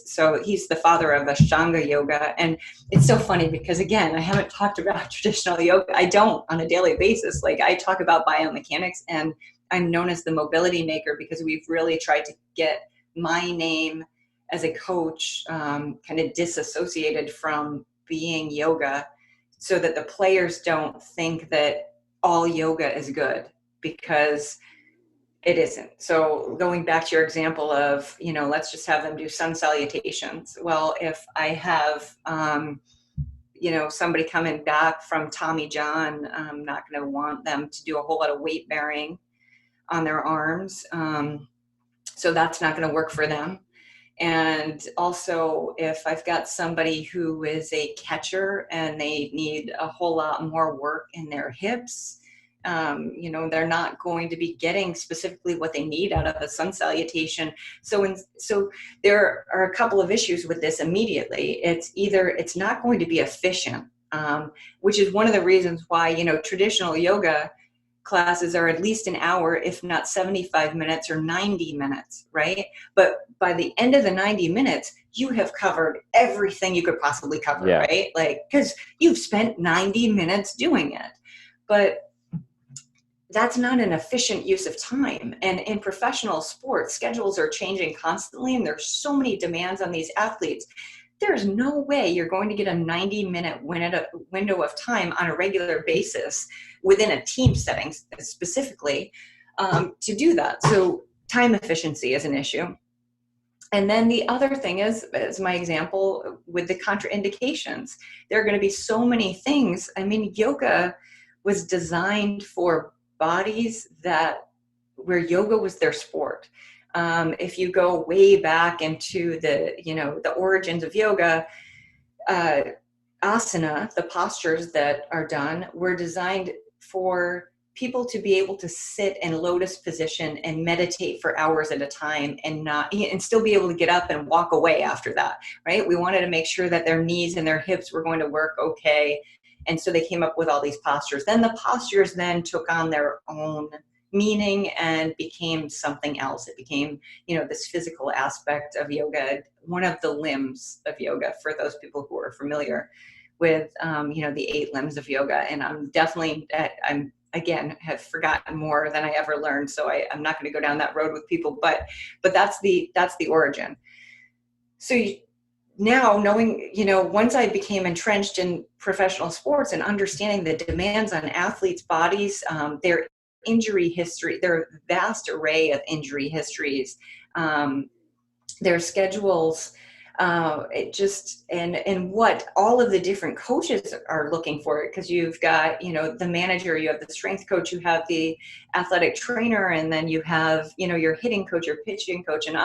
S2: So he's the father of Ashtanga yoga. And it's so funny because, again, I haven't talked about traditional yoga. I don't on a daily basis. Like, I talk about biomechanics, and I'm known as the mobility maker because we've really tried to get my name as a coach kind of disassociated from being yoga, so that the players don't think that all yoga is good, because it isn't. So going back to your example of, let's just have them do sun salutations. Well, if I have, somebody coming back from Tommy John, I'm not going to want them to do a whole lot of weight bearing on their arms. So that's not going to work for them. And also, if I've got somebody who is a catcher and they need a whole lot more work in their hips, they're not going to be getting specifically what they need out of a sun salutation. So there are a couple of issues with this immediately. It's either it's not going to be efficient, which is one of the reasons why, traditional yoga classes are at least an hour, if not 75 minutes or 90 minutes, right? But by the end of the 90 minutes, you have covered everything you could possibly cover,
S1: Yeah.
S2: right? Like, because you've spent 90 minutes doing it. But that's not an efficient use of time. And in professional sports, schedules are changing constantly, and there's so many demands on these athletes. There's no way you're going to get a 90-minute window of time on a regular basis within a team setting specifically to do that. So time efficiency is an issue. And then the other thing is my example with the contraindications. There are going to be so many things. I mean, yoga was designed for bodies where yoga was their sport. If you go way back into the origins of yoga, asana, the postures that are done, were designed for people to be able to sit in lotus position and meditate for hours at a time and still be able to get up and walk away after that, right? We wanted to make sure that their knees and their hips were going to work okay. And so they came up with all these postures. Then the postures then took on their own meaning and became something else. It became, this physical aspect of yoga, one of the limbs of yoga for those people who are familiar with, the 8 limbs of yoga. And I'm again, have forgotten more than I ever learned. So I'm not going to go down that road with people, but that's the origin. So now knowing, once I became entrenched in professional sports and understanding the demands on athletes' bodies, their injury history, their vast array of injury histories, their schedules, and what all of the different coaches are looking for, because you've got, the manager, you have the strength coach, you have the athletic trainer, and then you have, your hitting coach, your pitching coach. And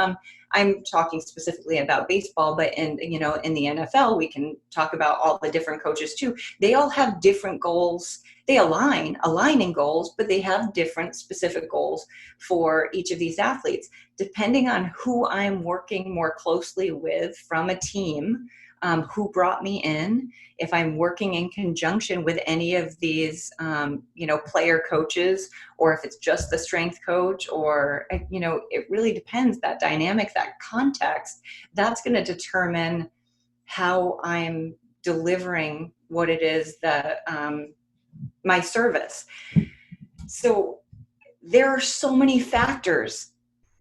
S2: I'm talking specifically about baseball, but in the NFL, we can talk about all the different coaches too. They all have different goals. They align in goals, but they have different specific goals for each of these athletes. Depending on who I'm working more closely with from a team, who brought me in, if I'm working in conjunction with any of these, player coaches, or if it's just the strength coach, or, it really depends. That dynamic, that context, that's going to determine how I'm delivering what it is that my service. So there are so many factors.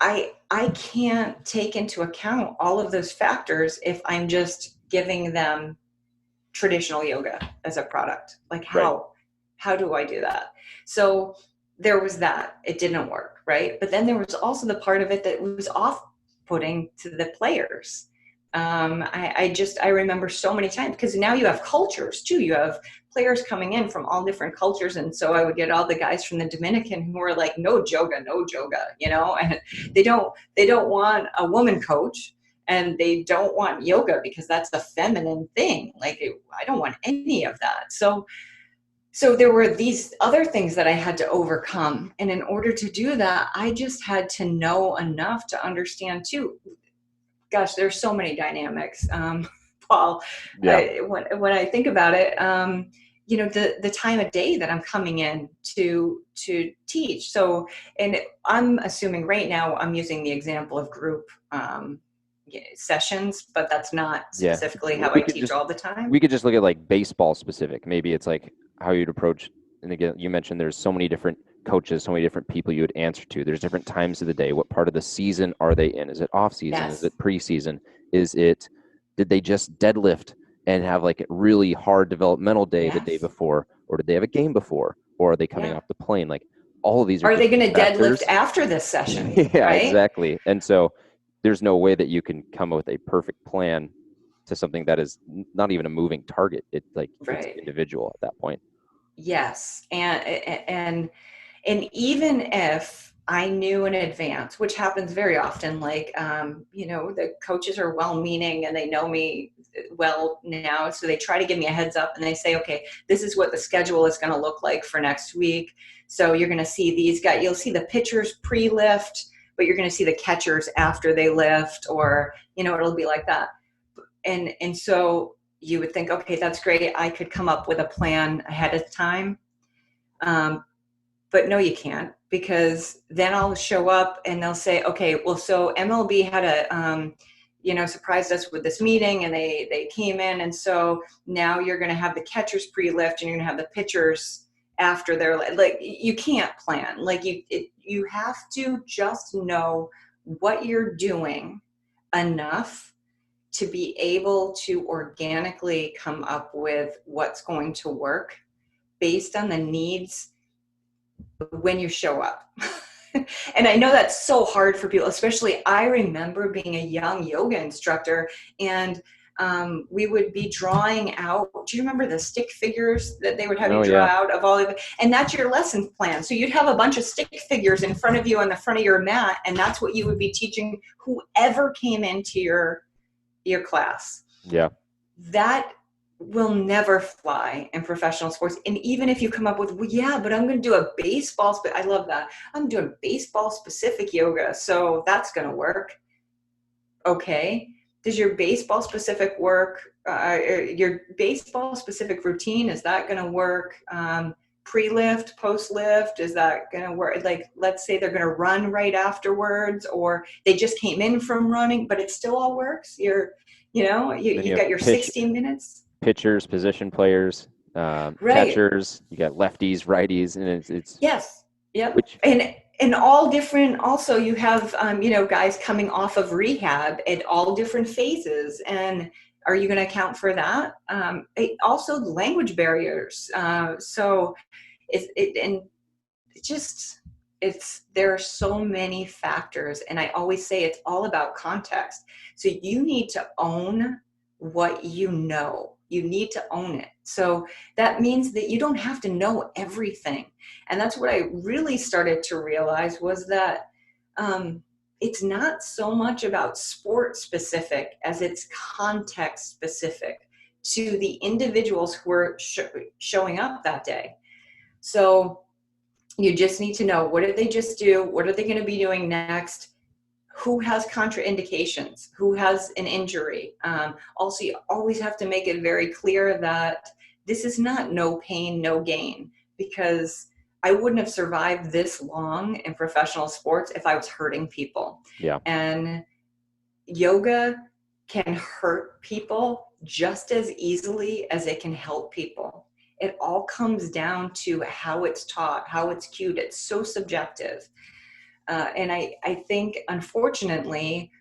S2: I can't take into account all of those factors if I'm just giving them traditional yoga as a product. Like how do I do that? So there was that. It didn't work, right? But then there was also the part of it that was off-putting to the players. I remember so many times, because now you have cultures too. You have players coming in from all different cultures. And so I would get all the guys from the Dominican who were like, no yoga, and they don't want a woman coach, and they don't want yoga because that's a feminine thing. Like, I don't want any of that. So there were these other things that I had to overcome. And in order to do that, I just had to know enough to understand too. Gosh, there's so many dynamics, Paul.
S1: Yeah.
S2: When I think about it, the time of day that I'm coming in to teach. So, and I'm assuming right now I'm using the example of group sessions, but that's not specifically how I teach all the time.
S1: We could just look at like baseball specific. Maybe it's like how you'd approach. And again, you mentioned there's so many different coaches, so many different people you would answer to. There's different times of the day. What part of the season are they in? Is it off season?
S2: Yes.
S1: Is it preseason? Did they just deadlift and have like a really hard developmental day the day before, or did they have a game before, or are they coming off the plane? Like, all of these
S2: are they going to
S1: factors.
S2: deadlift after this session?
S1: Yeah,
S2: right?
S1: Exactly. And so there's no way that you can come up with a perfect plan to something that is not even a moving target. It's individual at that point.
S2: Yes. And even if I knew in advance, which happens very often. Like, the coaches are well-meaning and they know me well now. So they try to give me a heads up and they say, okay, this is what the schedule is going to look like for next week. So you're going to see these guys, you'll see the pitchers pre-lift, but you're going to see the catchers after they lift, or, it'll be like that. And so you would think, okay, that's great. I could come up with a plan ahead of time. But no, you can't, because then I'll show up and they'll say, okay, well, so MLB had surprised us with this meeting, and they came in. And so now you're going to have the catchers pre-lift and you're going to have the pitchers after they're like, you can't plan. Like you have to just know what you're doing enough to be able to organically come up with what's going to work based on the needs when you show up. And I know that's so hard for people, especially I remember being a young yoga instructor, and we would be drawing out, do you remember the stick figures that they would have you draw out of all of it? And that's your lesson plan. So you'd have a bunch of stick figures in front of you on the front of your mat, and that's what you would be teaching whoever came into your class.
S1: Yeah.
S2: That will never fly in professional sports. And even if you come up with, well, yeah, but I'm going to do a baseball, I love that. I'm doing baseball specific yoga, so that's going to work. Okay. Does your baseball specific work, your baseball specific routine, is that going to work? Pre-lift, post-lift, is that going to work? Like, let's say they're going to run right afterwards, or they just came in from running, but it still all works. You got your 60 minutes.
S1: Pitchers, position players,
S2: Right.
S1: catchers, you got lefties, righties, and it's
S2: yes. Yep. And all different, also you have, guys coming off of rehab at all different phases. And are you going to account for that? Also language barriers. So there are so many factors. And I always say it's all about context. So you need to own what you know. You need to own it. So that means that you don't have to know everything. And that's what I really started to realize, was that it's not so much about sport specific as it's context specific to the individuals who are showing up that day. So you just need to know, what did they just do? What are they going to be doing next? Who has contraindications? Who has an injury? Also, you always have to make it very clear that this is not no pain, no gain, because I wouldn't have survived this long in professional sports if I was hurting people.
S1: Yeah.
S2: And yoga can hurt people just as easily as it can help people. It all comes down to how it's taught, how it's cued. It's so subjective. And I think, unfortunately,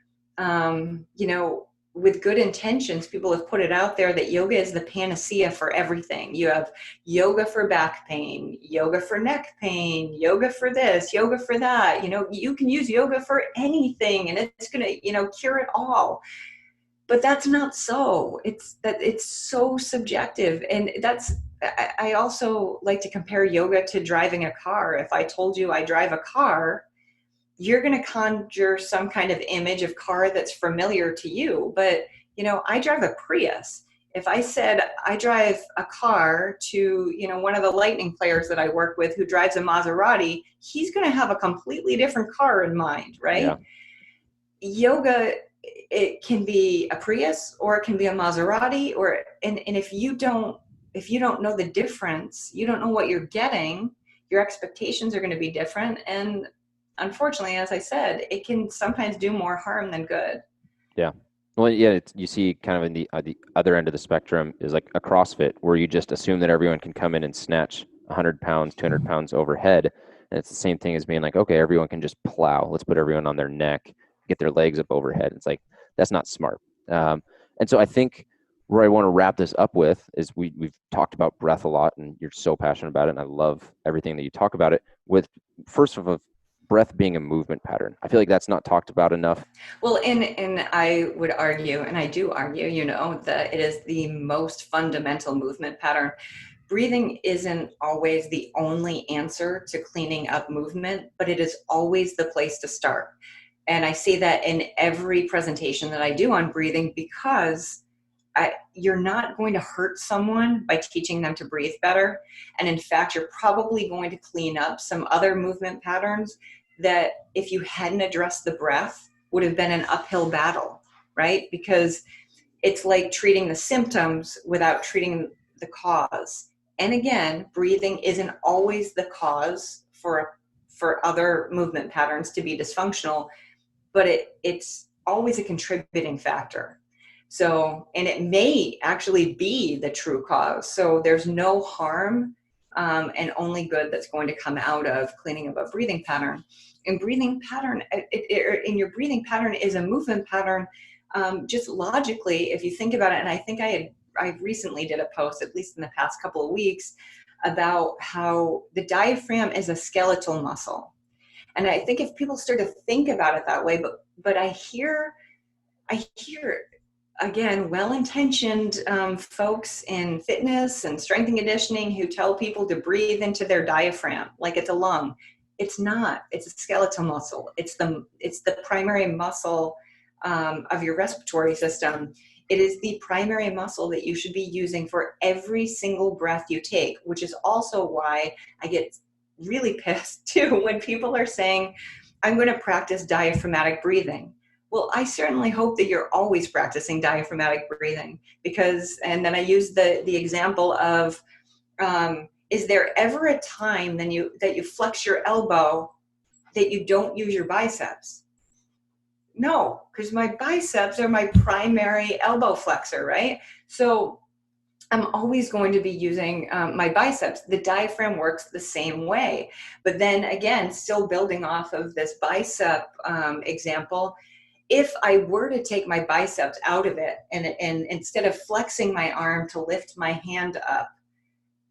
S2: with good intentions, people have put it out there that yoga is the panacea for everything. You have yoga for back pain, yoga for neck pain, yoga for this, yoga for that. You can use yoga for anything, and it's going to, cure it all. But that's not so. It's so subjective. And I also like to compare yoga to driving a car. If I told you I drive a car, you're going to conjure some kind of image of car that's familiar to you. But, I drive a Prius. If I said I drive a car to, one of the Lightning players that I work with who drives a Maserati, he's going to have a completely different car in mind, right?
S1: Yeah.
S2: Yoga, it can be a Prius or it can be a Maserati, and if you don't know the difference, you don't know what you're getting, your expectations are going to be different. And unfortunately, as I said, it can sometimes do more harm than good.
S1: Yeah. Well, yeah, you see kind of in the other end of the spectrum is like a CrossFit, where you just assume that everyone can come in and snatch 100 pounds, 200 pounds overhead. And it's the same thing as being like, okay, everyone can just plow. Let's put everyone on their neck, get their legs up overhead. It's like, that's not smart. And so I think where I want to wrap this up with is we've talked about breath a lot, and you're so passionate about it. And I love everything that you talk about it with. First of all, breath being a movement pattern. I feel like that's not talked about enough.
S2: Well, and I would argue, and I do argue, that it is the most fundamental movement pattern. breathing isn't always the only answer to cleaning up movement, but it is always the place to start. And I say that in every presentation that I do on breathing, because you're not going to hurt someone by teaching them to breathe better. And in fact, you're probably going to clean up some other movement patterns that, if you hadn't addressed the breath, would have been an uphill battle, right? Because it's like treating the symptoms without treating the cause. And again, breathing isn't always the cause for other movement patterns to be dysfunctional, but it's always a contributing factor. So, and it may actually be the true cause. So there's no harm and only good that's going to come out of cleaning up a breathing pattern. And breathing pattern, in your breathing pattern is a movement pattern. Just logically, if you think about it, and I think I recently did a post, at least in the past couple of weeks, about how the diaphragm is a skeletal muscle. And I think if people start to think about it that way, but I hear again, well-intentioned folks in fitness and strength and conditioning who tell people to breathe into their diaphragm like it's a lung. It's not. It's a skeletal muscle. It's the primary muscle of your respiratory system. It is the primary muscle that you should be using for every single breath you take, which is also why I get really pissed too when people are saying, I'm going to practice diaphragmatic breathing. Well, I certainly hope that you're always practicing diaphragmatic breathing, because, and then I use the example of, is there ever a time that you flex your elbow that you don't use your biceps? No, because my biceps are my primary elbow flexor, right? So I'm always going to be using my biceps. The diaphragm works the same way. But then again, still building off of this bicep example, if I were to take my biceps out of it and instead of flexing my arm to lift my hand up,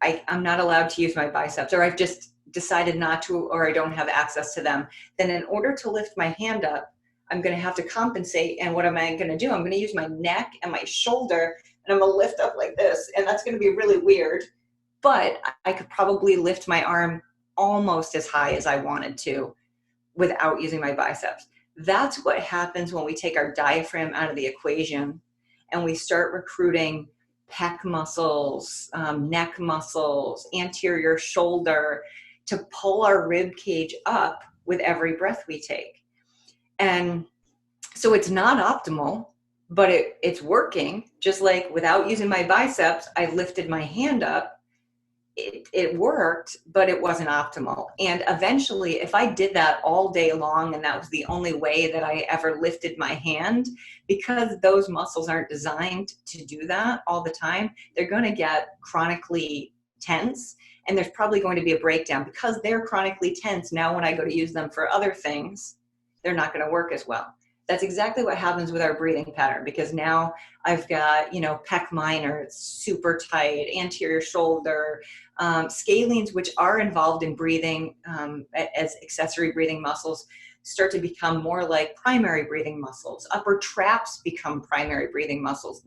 S2: I'm not allowed to use my biceps, or I've just decided not to, or I don't have access to them, then in order to lift my hand up, I'm going to have to compensate. And what am I going to do? I'm going to use my neck and my shoulder, and I'm going to lift up like this. And that's going to be really weird. But I could probably lift my arm almost as high as I wanted to without using my biceps. That's what happens when we take our diaphragm out of the equation and we start recruiting pec muscles, neck muscles, anterior shoulder to pull our rib cage up with every breath we take. And so it's not optimal, but it's working. Just like without using my biceps, I lifted my hand up. It worked, but it wasn't optimal. And eventually, if I did that all day long and that was the only way that I ever lifted my hand, because those muscles aren't designed to do that all the time, they're going to get chronically tense, and there's probably going to be a breakdown because they're chronically tense. Now, when I go to use them for other things, they're not going to work as well. That's exactly what happens with our breathing pattern, because now I've got, pec minor, it's super tight, anterior shoulder, scalenes, which are involved in breathing as accessory breathing muscles, start to become more like primary breathing muscles. Upper traps become primary breathing muscles,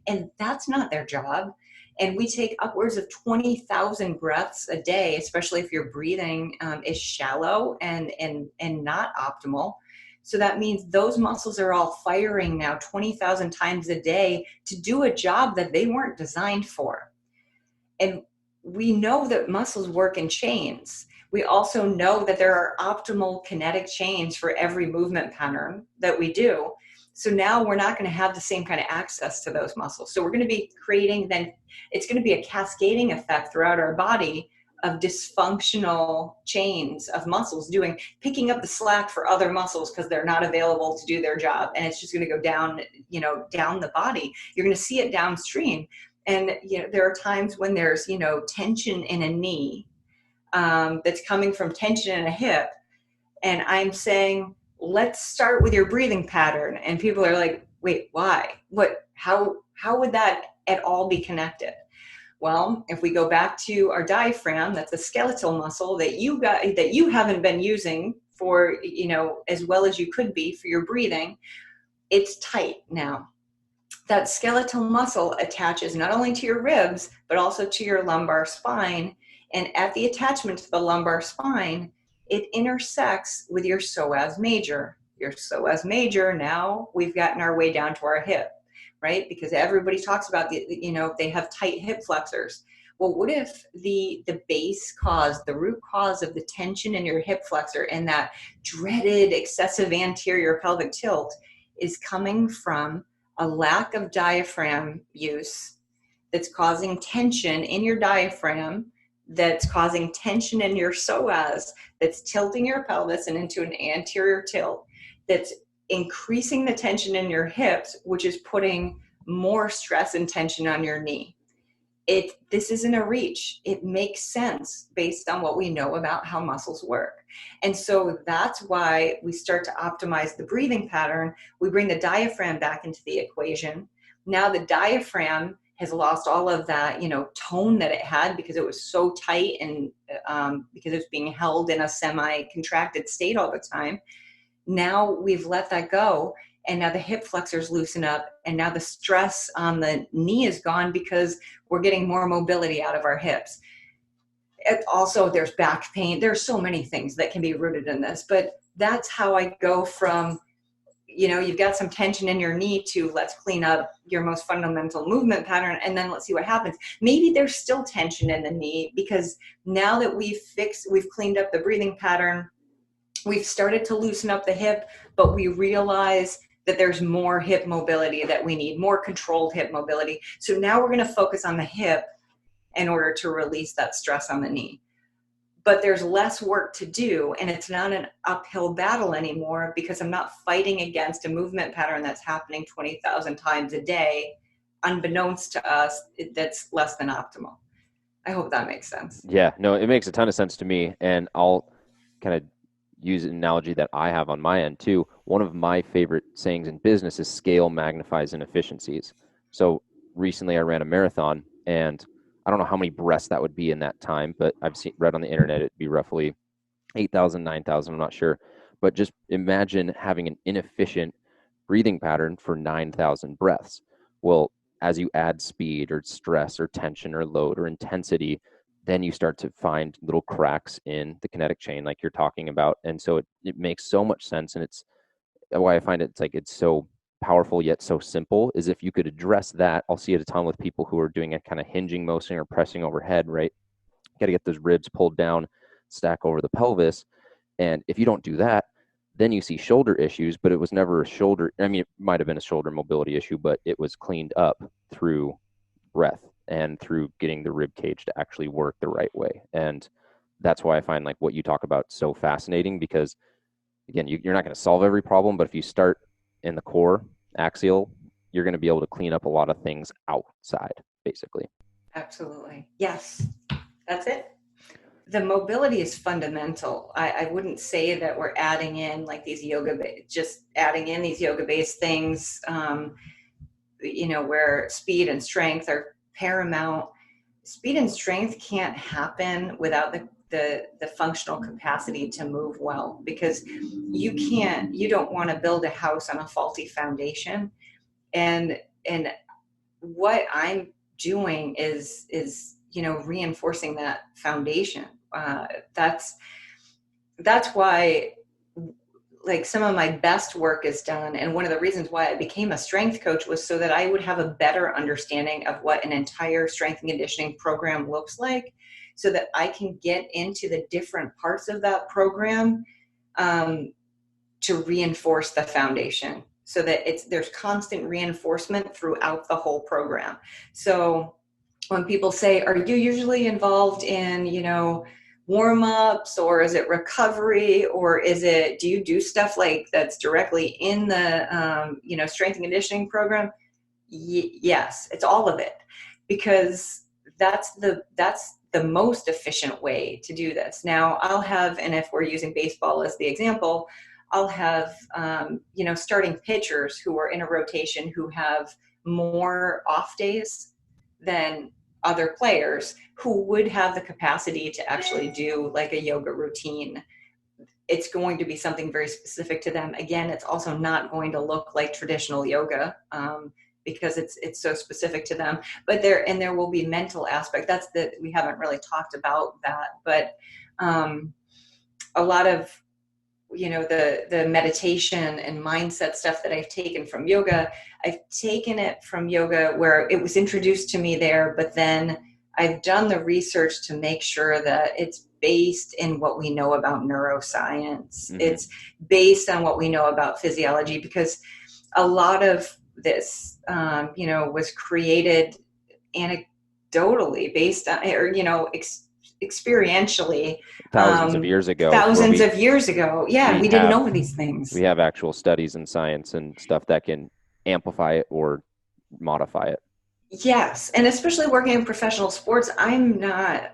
S2: and that's not their job. And we take upwards of 20,000 breaths a day, especially if your breathing is shallow and not optimal. So that means those muscles are all firing now 20,000 times a day to do a job that they weren't designed for. And we know that muscles work in chains. We also know that there are optimal kinetic chains for every movement pattern that we do. So now we're not going to have the same kind of access to those muscles. So we're going to be creating, then it's going to be a cascading effect throughout our body of dysfunctional chains of muscles picking up the slack for other muscles because they're not available to do their job. And it's just going to go down, down the body. You're going to see it downstream. And, there are times when there's, tension in a knee that's coming from tension in a hip. And I'm saying, let's start with your breathing pattern. And people are like, wait, why? How would that at all be connected? Well, if we go back to our diaphragm, that's a skeletal muscle that you haven't been using for, as well as you could be for your breathing. It's tight now. that skeletal muscle attaches not only to your ribs, but also to your lumbar spine. And at the attachment to the lumbar spine, it intersects with your psoas major. Your psoas major, now we've gotten our way down to our hip, right? Because everybody talks about they have tight hip flexors. Well, what if the base cause, the root cause of the tension in your hip flexor and that dreaded excessive anterior pelvic tilt is coming from a lack of diaphragm use that's causing tension in your diaphragm, that's causing tension in your psoas, that's tilting your pelvis and into an anterior tilt, that's increasing the tension in your hips, which is putting more stress and tension on your knee. This isn't a reach. It makes sense based on what we know about how muscles work. And so that's why we start to optimize the breathing pattern. We bring the diaphragm back into the equation. Now the diaphragm has lost all of that, tone that it had because it was so tight and because it's being held in a semi-contracted state all the time. Now we've let that go. And now the hip flexors loosen up, and now the stress on the knee is gone because we're getting more mobility out of our hips. Also, there's back pain. There's so many things that can be rooted in this, but that's how I go from, you've got some tension in your knee to let's clean up your most fundamental movement pattern, and then let's see what happens. Maybe there's still tension in the knee because now that we've cleaned up the breathing pattern, we've started to loosen up the hip, but we realize that there's more hip mobility that we need, more controlled hip mobility. So now we're going to focus on the hip in order to release that stress on the knee. But there's less work to do, and it's not an uphill battle anymore because I'm not fighting against a movement pattern that's happening 20,000 times a day, unbeknownst to us, that's less than optimal. I hope that makes sense.
S1: Yeah, no, it makes a ton of sense to me. And I'll kind of use an analogy that I have on my end too. One of my favorite sayings in business is scale magnifies inefficiencies. So recently I ran a marathon, and I don't know how many breaths that would be in that time, but I've read on the internet it'd be roughly 8,000, 9,000, I'm not sure. But just imagine having an inefficient breathing pattern for 9,000 breaths. Well, as you add speed or stress or tension or load or intensity, then you start to find little cracks in the kinetic chain like you're talking about. And so it makes so much sense. And it's why I find it's so powerful yet so simple is if you could address that. I'll see it a ton with people who are doing a kind of hinging motion or pressing overhead, right? Got to get those ribs pulled down, stack over the pelvis. And if you don't do that, then you see shoulder issues, but it was never a shoulder. I mean, it might have been a shoulder mobility issue, but it was cleaned up through breath and through getting the rib cage to actually work the right way. And that's why I find like what you talk about so fascinating, because again, you're not going to solve every problem, but if you start in the core axial, you're going to be able to clean up a lot of things outside, basically.
S2: Absolutely. Yes, that's it. The mobility is fundamental. I wouldn't say that we're adding in like these just adding in these yoga-based things, where speed and strength are paramount. Speed and strength can't happen without the functional capacity to move well, because you don't want to build a house on a faulty foundation. And what I'm doing is reinforcing that foundation. That's why like some of my best work is done. And one of the reasons why I became a strength coach was so that I would have a better understanding of what an entire strength and conditioning program looks like, so that I can get into the different parts of that program to reinforce the foundation, so that there's constant reinforcement throughout the whole program. So when people say, are you usually involved in, warm-ups, or is it recovery, or do you do stuff like that's directly in the, strength and conditioning program? Yes, it's all of it, because that's the most efficient way to do this. Now I'll have, and if we're using baseball as the example, I'll have, starting pitchers who are in a rotation who have more off days than other players who would have the capacity to actually do like a yoga routine. It's going to be something very specific to them. Again, it's also not going to look like traditional yoga. because it's so specific to them. But there will be mental aspect. That's that we haven't really talked about that, but a lot of the meditation and mindset stuff that I've taken from yoga, I've taken it from yoga where it was introduced to me there, but then I've done the research to make sure that it's based in what we know about neuroscience. It's based on what we know about physiology, because a lot of this was created anecdotally based on, or experientially,
S1: thousands of years ago.
S2: Yeah, we didn't know these things.
S1: We have actual studies in science and stuff that can amplify it or modify it.
S2: Yes, and especially working in professional sports, I'm not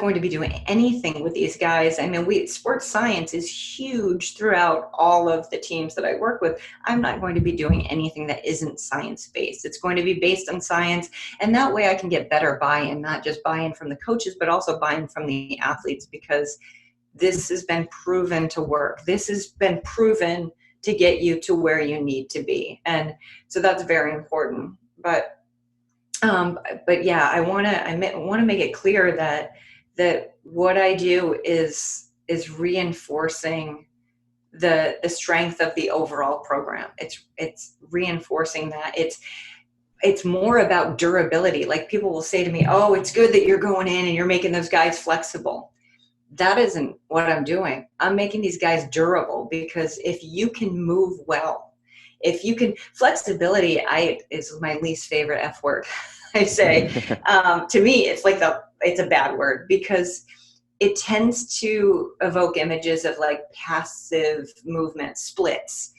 S2: going to be doing anything with these guys. I mean, sports science is huge throughout all of the teams that I work with. I'm not going to be doing anything that isn't science-based. It's going to be based on science, and that way I can get better buy-in, not just buy-in from the coaches, but also buy-in from the athletes, because this has been proven to work. This has been proven to get you to where you need to be. And so that's very important. But yeah, I want to make it clear that what I do is reinforcing the strength of the overall program. It's reinforcing that. It's more about durability. Like, people will say to me, "Oh, it's good that you're going in and you're making those guys flexible." That isn't what I'm doing. I'm making these guys durable, because if you can move well, if you can, flexibility is my least favorite F word. I say, to me, it's a bad word, because it tends to evoke images of like passive movement, splits.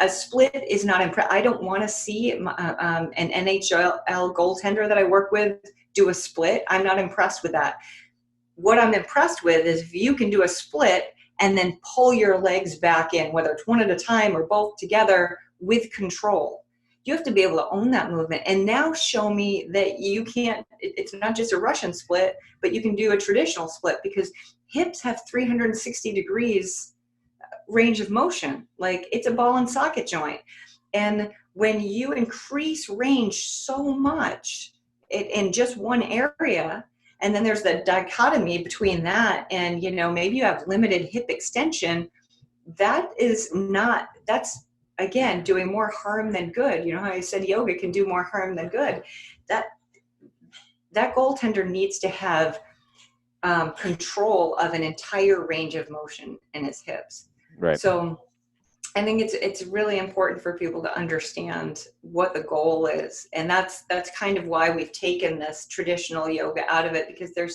S2: A split is not I don't want to see an NHL goaltender that I work with do a split. I'm not impressed with that. What I'm impressed with is if you can do a split and then pull your legs back in, whether it's one at a time or both together with control. You have to be able to own that movement. And now show me that you can't, it's not just a Russian split, but you can do a traditional split, because hips have 360 degrees range of motion. Like, it's a ball and socket joint. And when you increase range so much in just one area, and then there's the dichotomy between that and, maybe you have limited hip extension, that's again doing more harm than good. You know how I said yoga can do more harm than good? That goaltender needs to have control of an entire range of motion in his hips.
S1: Right.
S2: So I think it's really important for people to understand what the goal is. And that's kind of why we've taken this traditional yoga out of it, because there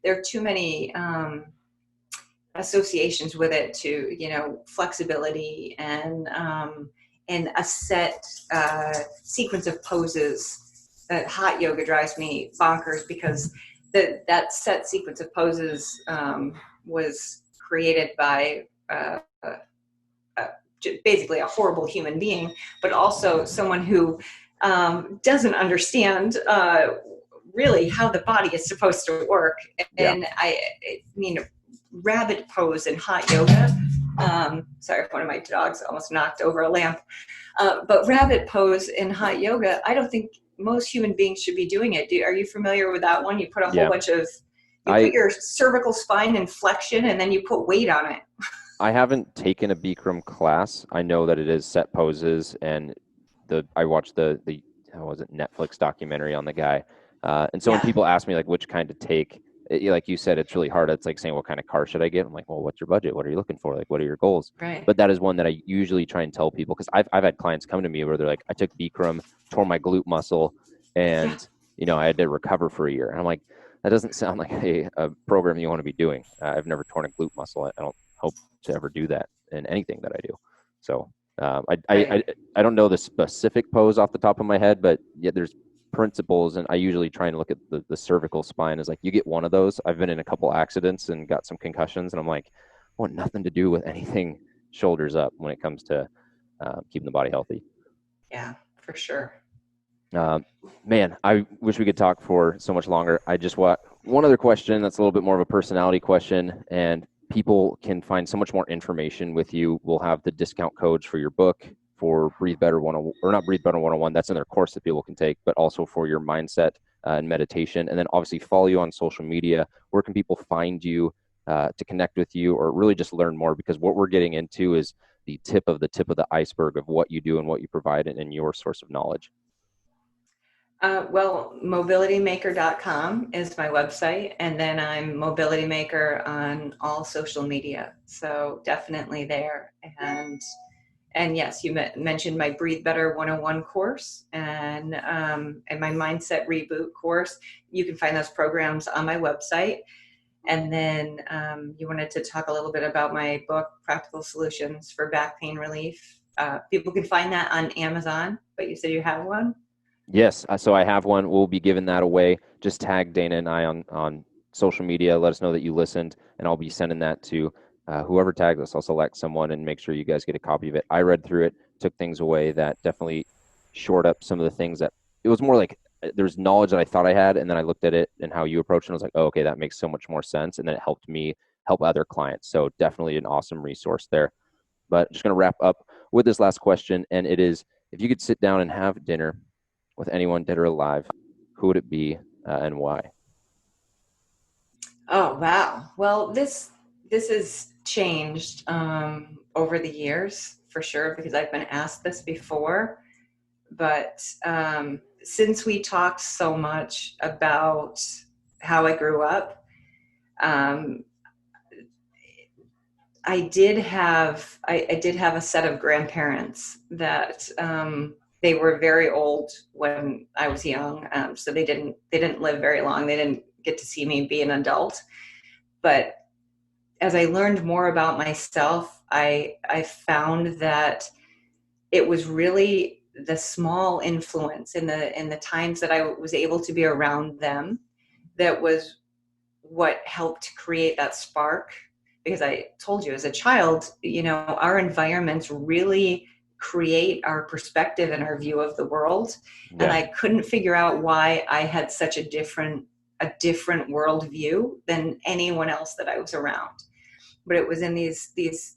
S2: are too many associations with it to, flexibility and a set sequence of poses. That hot yoga drives me bonkers, because that set sequence of poses was created by basically a horrible human being, but also someone who doesn't understand really how the body is supposed to work. And I mean, rabbit pose in hot yoga. Sorry, one of my dogs almost knocked over a lamp. But rabbit pose in hot yoga, I don't think most human beings should be doing it. Are you familiar with that one? You put a whole bunch of, put your cervical spine in flexion, and then you put weight on it.
S1: I haven't taken a Bikram class. I know that it is set poses, and I watched the how was it, Netflix documentary on the guy. And so when people ask me like which kind to take, like you said, it's really hard. It's like saying, what kind of car should I get? I'm like, well, what's your budget? What are you looking for? Like, what are your goals?
S2: Right.
S1: But that is one that I usually try and tell people, because I've had clients come to me where they're like, I took Bikram, tore my glute muscle, and I had to recover for a year. And I'm like, that doesn't sound like a program you want to be doing. I've never torn a glute muscle. I don't hope to ever do that in anything that I do. So I don't know the specific pose off the top of my head, but there's principles, and I usually try and look at the cervical spine as like, you get one of those. I've been in a couple accidents and got some concussions, and I'm like, I want nothing to do with anything shoulders up when it comes to keeping the body healthy.
S2: Yeah, for sure.
S1: Man, I wish we could talk for so much longer. I just want one other question that's a little bit more of a personality question, and people can find so much more information with you. We'll have the discount codes for your book, for Breathe Better 101, or not Breathe Better 101, that's in their course that people can take, but also for your mindset and meditation. And then obviously follow you on social media. Where can people find you to connect with you, or really just learn more? Because what we're getting into is the tip of the iceberg of what you do and what you provide and your source of knowledge.
S2: Well, mobilitymaker.com is my website, and then I'm Mobility Maker on all social media. So definitely there. And yes, you mentioned my Breathe Better 101 course and my Mindset Reboot course. You can find those programs on my website. And then you wanted to talk a little bit about my book, Practical Solutions for Back Pain Relief. People can find that on Amazon, but you said you have one?
S1: Yes, so I have one. We'll be giving that away. Just tag Dana and I on social media. Let us know that you listened, and I'll be sending that to whoever tags us. I'll select someone and make sure you guys get a copy of it. I read through it, took things away that definitely shored up some of the things that it was more like there's knowledge that I thought I had, and then I looked at it and how you approached it, and I was like, oh, okay, that makes so much more sense, and then it helped me help other clients. So definitely an awesome resource there. But just going to wrap up with this last question, and it is, if you could sit down and have dinner with anyone dead or alive, who would it be and why?
S2: Oh, wow. Well, this has changed over the years for sure, because I've been asked this before. But since we talked so much about how I grew up, um, I did have a set of grandparents that they were very old when I was young, so they didn't live very long. They didn't get to see me be an adult. But as I learned more about myself, I found that it was really the small influence in the times that I was able to be around them that was what helped create that spark. Because I told you, as a child, you know, our environments really create our perspective and our view of the world. And
S1: Yeah.
S2: I couldn't figure out why I had such a different worldview than anyone else that I was around. But it was in these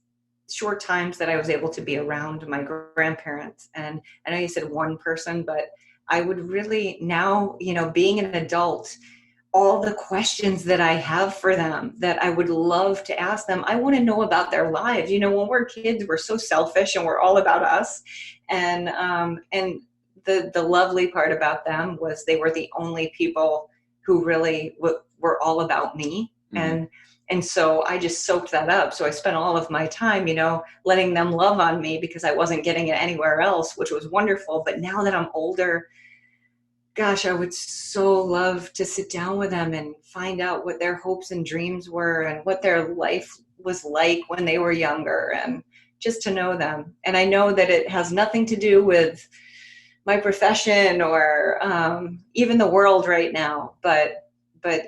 S2: short times that I was able to be around my grandparents. And I know you said one person, but I would really now, you know, being an adult, all the questions that I have for them that I would love to ask them. I want to know about their lives. You know, when we're kids, we're so selfish and we're all about us. And the lovely part about them was they were the only people who really were all about me.
S1: Mm-hmm.
S2: And so I just soaked that up. So I spent all of my time, you know, letting them love on me because I wasn't getting it anywhere else, which was wonderful. But now that I'm older, gosh, I would so love to sit down with them and find out what their hopes and dreams were and what their life was like when they were younger, and just to know them. And I know that it has nothing to do with my profession or even the world right now, but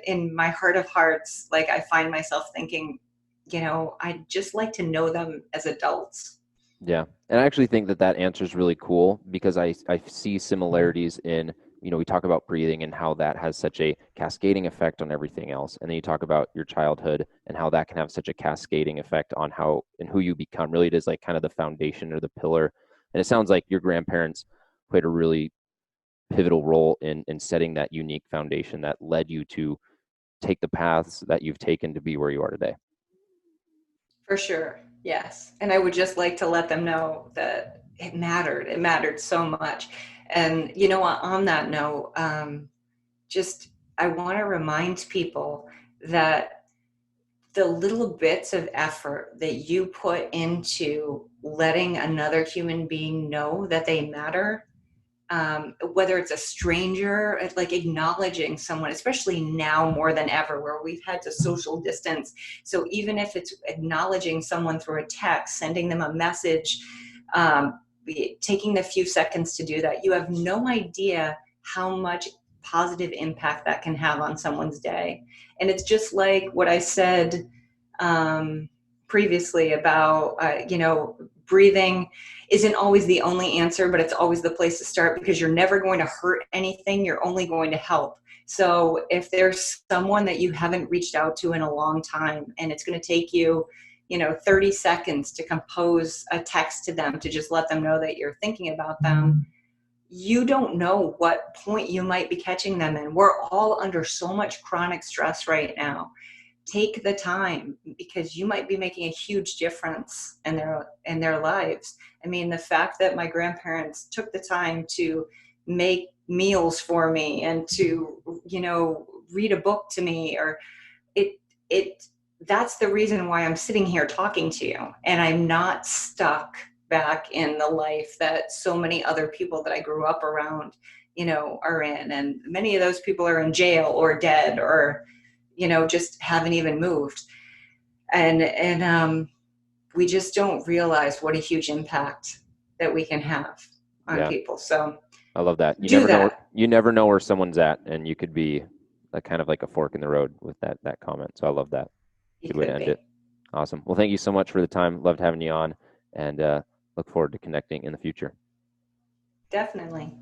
S2: in my heart of hearts, like I find myself thinking, you know, I'd just like to know them as adults.
S1: Yeah. And I actually think that answer is really cool because I see similarities in, we talk about breathing and how that has such a cascading effect on everything else. And then you talk about your childhood and how that can have such a cascading effect on how and who you become. Really, it is like kind of the foundation or the pillar. And it sounds like your grandparents played a really pivotal role in setting that unique foundation that led you to take the paths that you've taken to be where you are today.
S2: For sure. Yes. And I would just like to let them know that it mattered. It mattered so much. And, you know, on that note, just I want to remind people that the little bits of effort that you put into letting another human being know that they matter, whether it's a stranger, like acknowledging someone, especially now more than ever, where we've had to social distance. So even if it's acknowledging someone through a text, sending them a message, taking the few seconds to do that, you have no idea how much positive impact that can have on someone's day. And it's just like what I said previously about, breathing isn't always the only answer, but it's always the place to start, because you're never going to hurt anything. You're only going to help. So if there's someone that you haven't reached out to in a long time, and it's going to take you, 30 seconds to compose a text to them to just let them know that you're thinking about them, you don't know what point you might be catching them in. We're all under so much chronic stress right now. Take the time, because you might be making a huge difference in their lives. I mean, the fact that my grandparents took the time to make meals for me and to, read a book to me, or it it that's the reason why I'm sitting here talking to you, and I'm not stuck back in the life that so many other people that I grew up around, are in. And many of those people are in jail or dead, or just haven't even moved. And we just don't realize what a huge impact that we can have on
S1: Yeah,
S2: people. So
S1: I love that.
S2: do that.
S1: You never know where someone's at, and you could be kind of like a fork in the road with that comment. So I love that.
S2: You
S1: Good way to
S2: could
S1: end it.
S2: be.
S1: Awesome. Well, thank you so much for the time. Loved having you on, and look forward to connecting in the future.
S2: Definitely.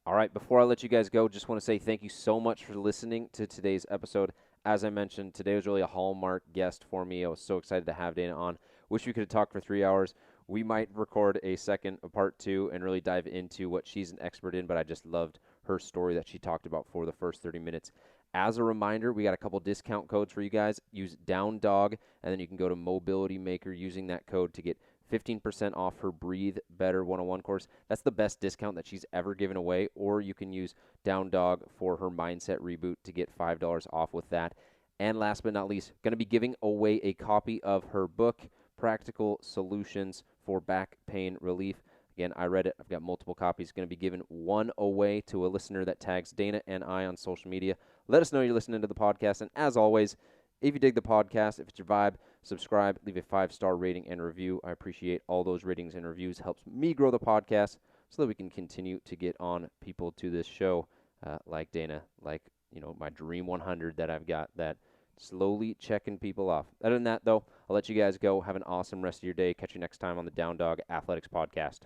S1: All right, before I let you guys go, just want to say thank you so much for listening to today's episode. As I mentioned, today was really a hallmark guest for me. I was so excited to have Dana on. Wish we could have talked for 3 hours. We might record a part two, and really dive into what she's an expert in, but I just loved her story that she talked about for the first 30 minutes. As a reminder, we got a couple discount codes for you guys. Use Down Dog, and then you can go to Mobility Maker using that code to get 15% off her Breathe Better 101 course. That's the best discount that she's ever given away. Or you can use Down Dog for her Mindset Reboot to get $5 off with that. And last but not least, going to be giving away a copy of her book, Practical Solutions for Back Pain Relief. Again, I read it. I've got multiple copies. Going to be giving one away to a listener that tags Dana and I on social media. Let us know you're listening to the podcast. And as always, if you dig the podcast, if it's your vibe, subscribe, leave a 5-star rating and review. I appreciate all those ratings and reviews. Helps me grow the podcast so that we can continue to get on people to this show like Dana, like my Dream 100 that I've got, that slowly checking people off. Other than that, though, I'll let you guys go. Have an awesome rest of your day. Catch you next time on the Down Dog Athletics Podcast.